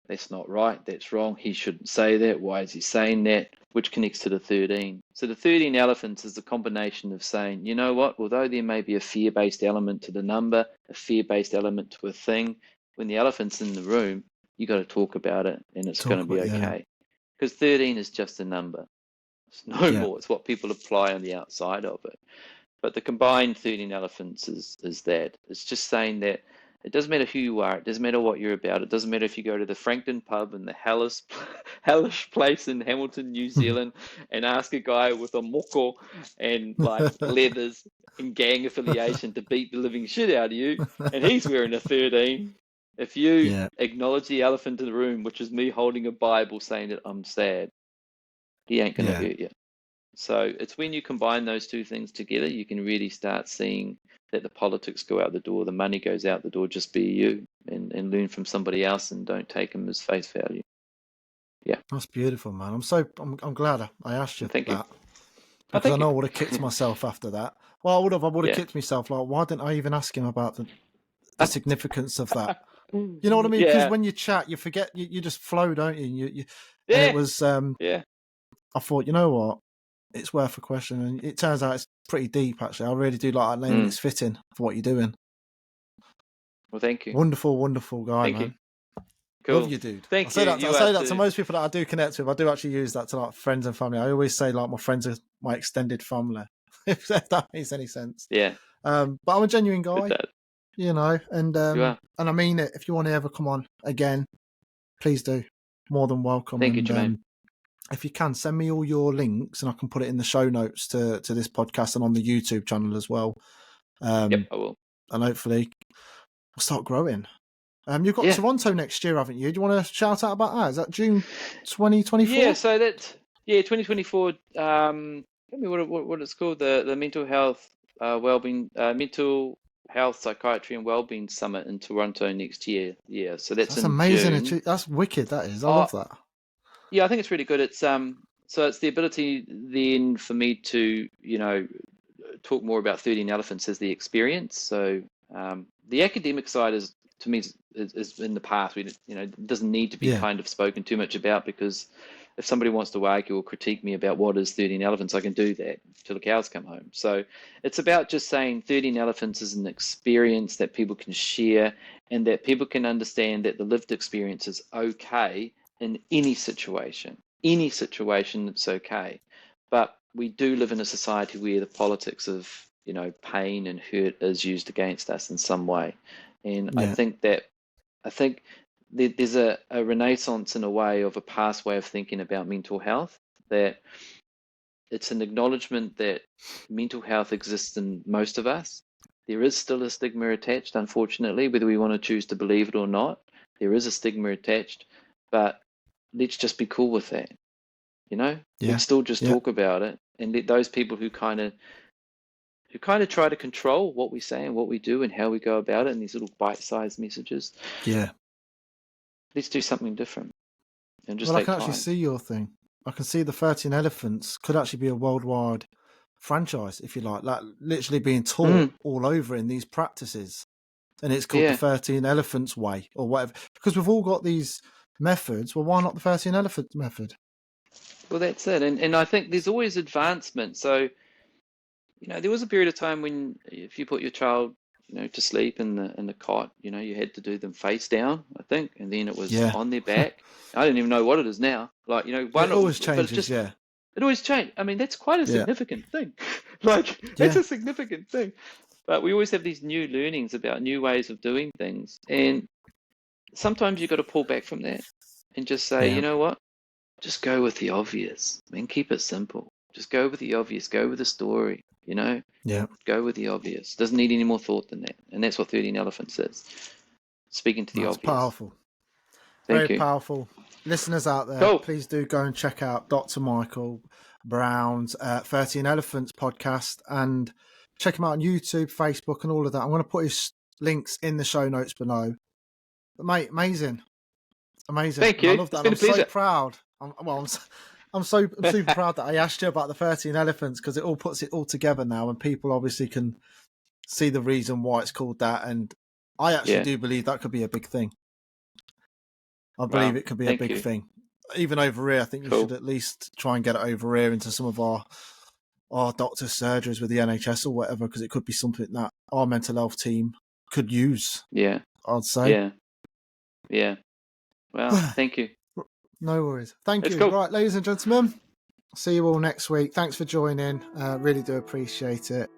that's not right, that's wrong, he shouldn't say that, why is he saying that, which connects to the 13. So the 13 elephants is a combination of saying, you know what, although there may be a fear-based element to the number, a fear-based element to a thing, when the elephant's in the room, you got to talk about it, and it's going to be okay. Because 13 is just a number. It's no more. It's what people apply on the outside of it. But the combined 13 elephants is that. It's just saying that It doesn't matter who you are. It doesn't matter what you're about. It doesn't matter if you go to the Frankton pub in the hellish place in Hamilton, New Zealand, and ask a guy with a moko and like leathers and gang affiliation to beat the living shit out of you, and he's wearing a 13. If you acknowledge the elephant in the room, which is me holding a Bible saying that I'm sad, he ain't going to hurt you. So it's when you combine those two things together, you can really start seeing that the politics go out the door, the money goes out the door. Just be you and learn from somebody else, and don't take them as face value. Yeah, that's beautiful, man. I'm glad I asked you Thank you. that, because I know I would have kicked myself after that. Well, I would have kicked myself. Like, why didn't I even ask him about the significance of that? You know what I mean? Because when you chat, you forget, you just flow, don't you? And it was, I thought, you know what? It's worth a question, and it turns out it's pretty deep. Actually, I really do like that name, and it's fitting for what you're doing. Well, thank you. Wonderful guy, thank man. You. Cool. Love you, dude. Thank I say you. that to most people that I do connect with. I do actually use that to like friends and family. I always say like my friends are my extended family, if that makes any sense. Yeah. But I'm a genuine guy, you know, and I mean it. If you want to ever come on again, please do. More than welcome. Thank you, Jermaine. If you can, send me all your links and I can put it in the show notes to this podcast and on the YouTube channel as well. Yep, I will. And hopefully we'll start growing. You've got Toronto next year, haven't you? Do you want to shout out about that? Is that June 2024? Yeah, so that's 2024. Tell me what it's called, the mental health wellbeing mental health psychiatry and wellbeing summit in Toronto next year. Yeah, so that's in amazing. June. That's wicked. That is. I love that. Yeah, I think it's really good. It's so it's the ability then for me to, you know, talk more about 13 elephants as the experience. So the academic side is, to me, is in the past. It doesn't need to be kind of spoken too much about, because if somebody wants to argue or critique me about what is 13 elephants, I can do that till the cows come home. So it's about just saying 13 elephants is an experience that people can share, and that people can understand that the lived experience is okay in any situation. It's okay. But we do live in a society where the politics of, you know, pain and hurt is used against us in some way. And I think there's a renaissance in a way of a past way of thinking about mental health, that it's an acknowledgement that mental health exists in most of us. There is still a stigma attached, unfortunately, whether we want to choose to believe it or not. There is a stigma attached, but let's just be cool with that. You know, let's still just talk about it, and let those people who kind of try to control what we say and what we do and how we go about it in these little bite-sized messages. Yeah. Let's do something different. And just I can actually see your thing. I can see the 13 elephants could actually be a worldwide franchise, if you like literally being taught all over in these practices. And it's called the 13 elephants way or whatever. Because we've all got these methods. Well, why not the 13 elephants method? Well, that's it. And I think there's always advancement. So, you know, there was a period of time when if you put your child, you know, to sleep in the cot, you know, you had to do them face down, I think, and then it was on their back. I don't even know what it is now. Like, you know, it always changes. It always changed. I mean, that's quite a significant thing. Like, that's a significant thing. But we always have these new learnings about new ways of doing things, and sometimes you've got to pull back from that and just say, you know what, just go with the obvious. I mean, keep it simple. Just go with the obvious. Go with the story. You know, go with the obvious. Doesn't need any more thought than that. And that's what 13 Elephants is. Speaking to the obvious. Powerful. Very powerful. Listeners out there, please do go and check out Dr. Micheal Brown's 13 Elephants podcast, and check him out on YouTube, Facebook, and all of that. I'm going to put his links in the show notes below. But mate, amazing. Thank you. I love that. I'm so proud. I'm super proud that I asked you about the 13 elephants, because it all puts it all together now, and people obviously can see the reason why it's called that. And I actually do believe that could be a big thing. I believe it could be a big thing. Even over here, I think we should at least try and get it over here into some of our doctor's surgeries with the NHS or whatever, because it could be something that our mental health team could use. Yeah. I'd say. Yeah. Well, thank you. No worries. Thank you. Cool. Right, ladies and gentlemen, see you all next week. Thanks for joining. Really do appreciate it.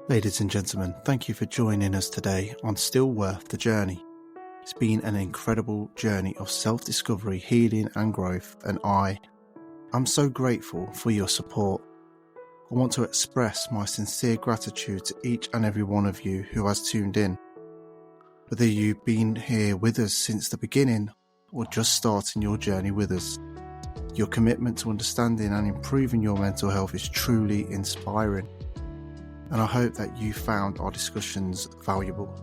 Ladies and gentlemen, thank you for joining us today on Still Worth the Journey. It's been an incredible journey of self-discovery, healing and growth, and I'm so grateful for your support. I want to express my sincere gratitude to each and every one of you who has tuned in. Whether you've been here with us since the beginning or just starting your journey with us, your commitment to understanding and improving your mental health is truly inspiring. And I hope that you found our discussions valuable.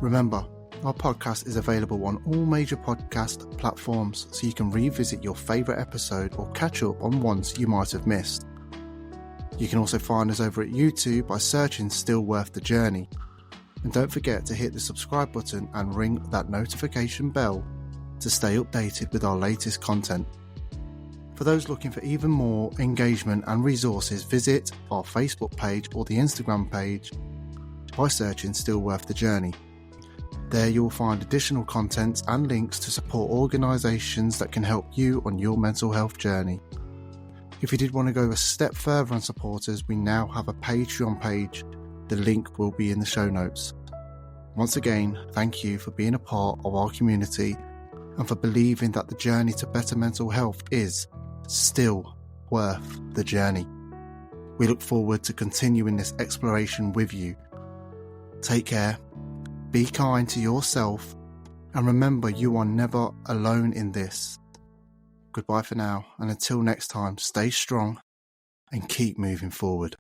Remember, our podcast is available on all major podcast platforms, so you can revisit your favourite episode or catch up on ones you might have missed. You can also find us over at YouTube by searching Still Worth the Journey. And don't forget to hit the subscribe button and ring that notification bell to stay updated with our latest content. For those looking for even more engagement and resources, visit our Facebook page or the Instagram page by searching Still Worth the Journey. There you'll find additional content and links to support organisations that can help you on your mental health journey. If you did want to go a step further and support us, we now have a Patreon page. The link will be in the show notes. Once again, thank you for being a part of our community and for believing that the journey to better mental health is still worth the journey. We look forward to continuing this exploration with you. Take care, be kind to yourself, and remember you are never alone in this. Goodbye for now, and until next time, stay strong and keep moving forward.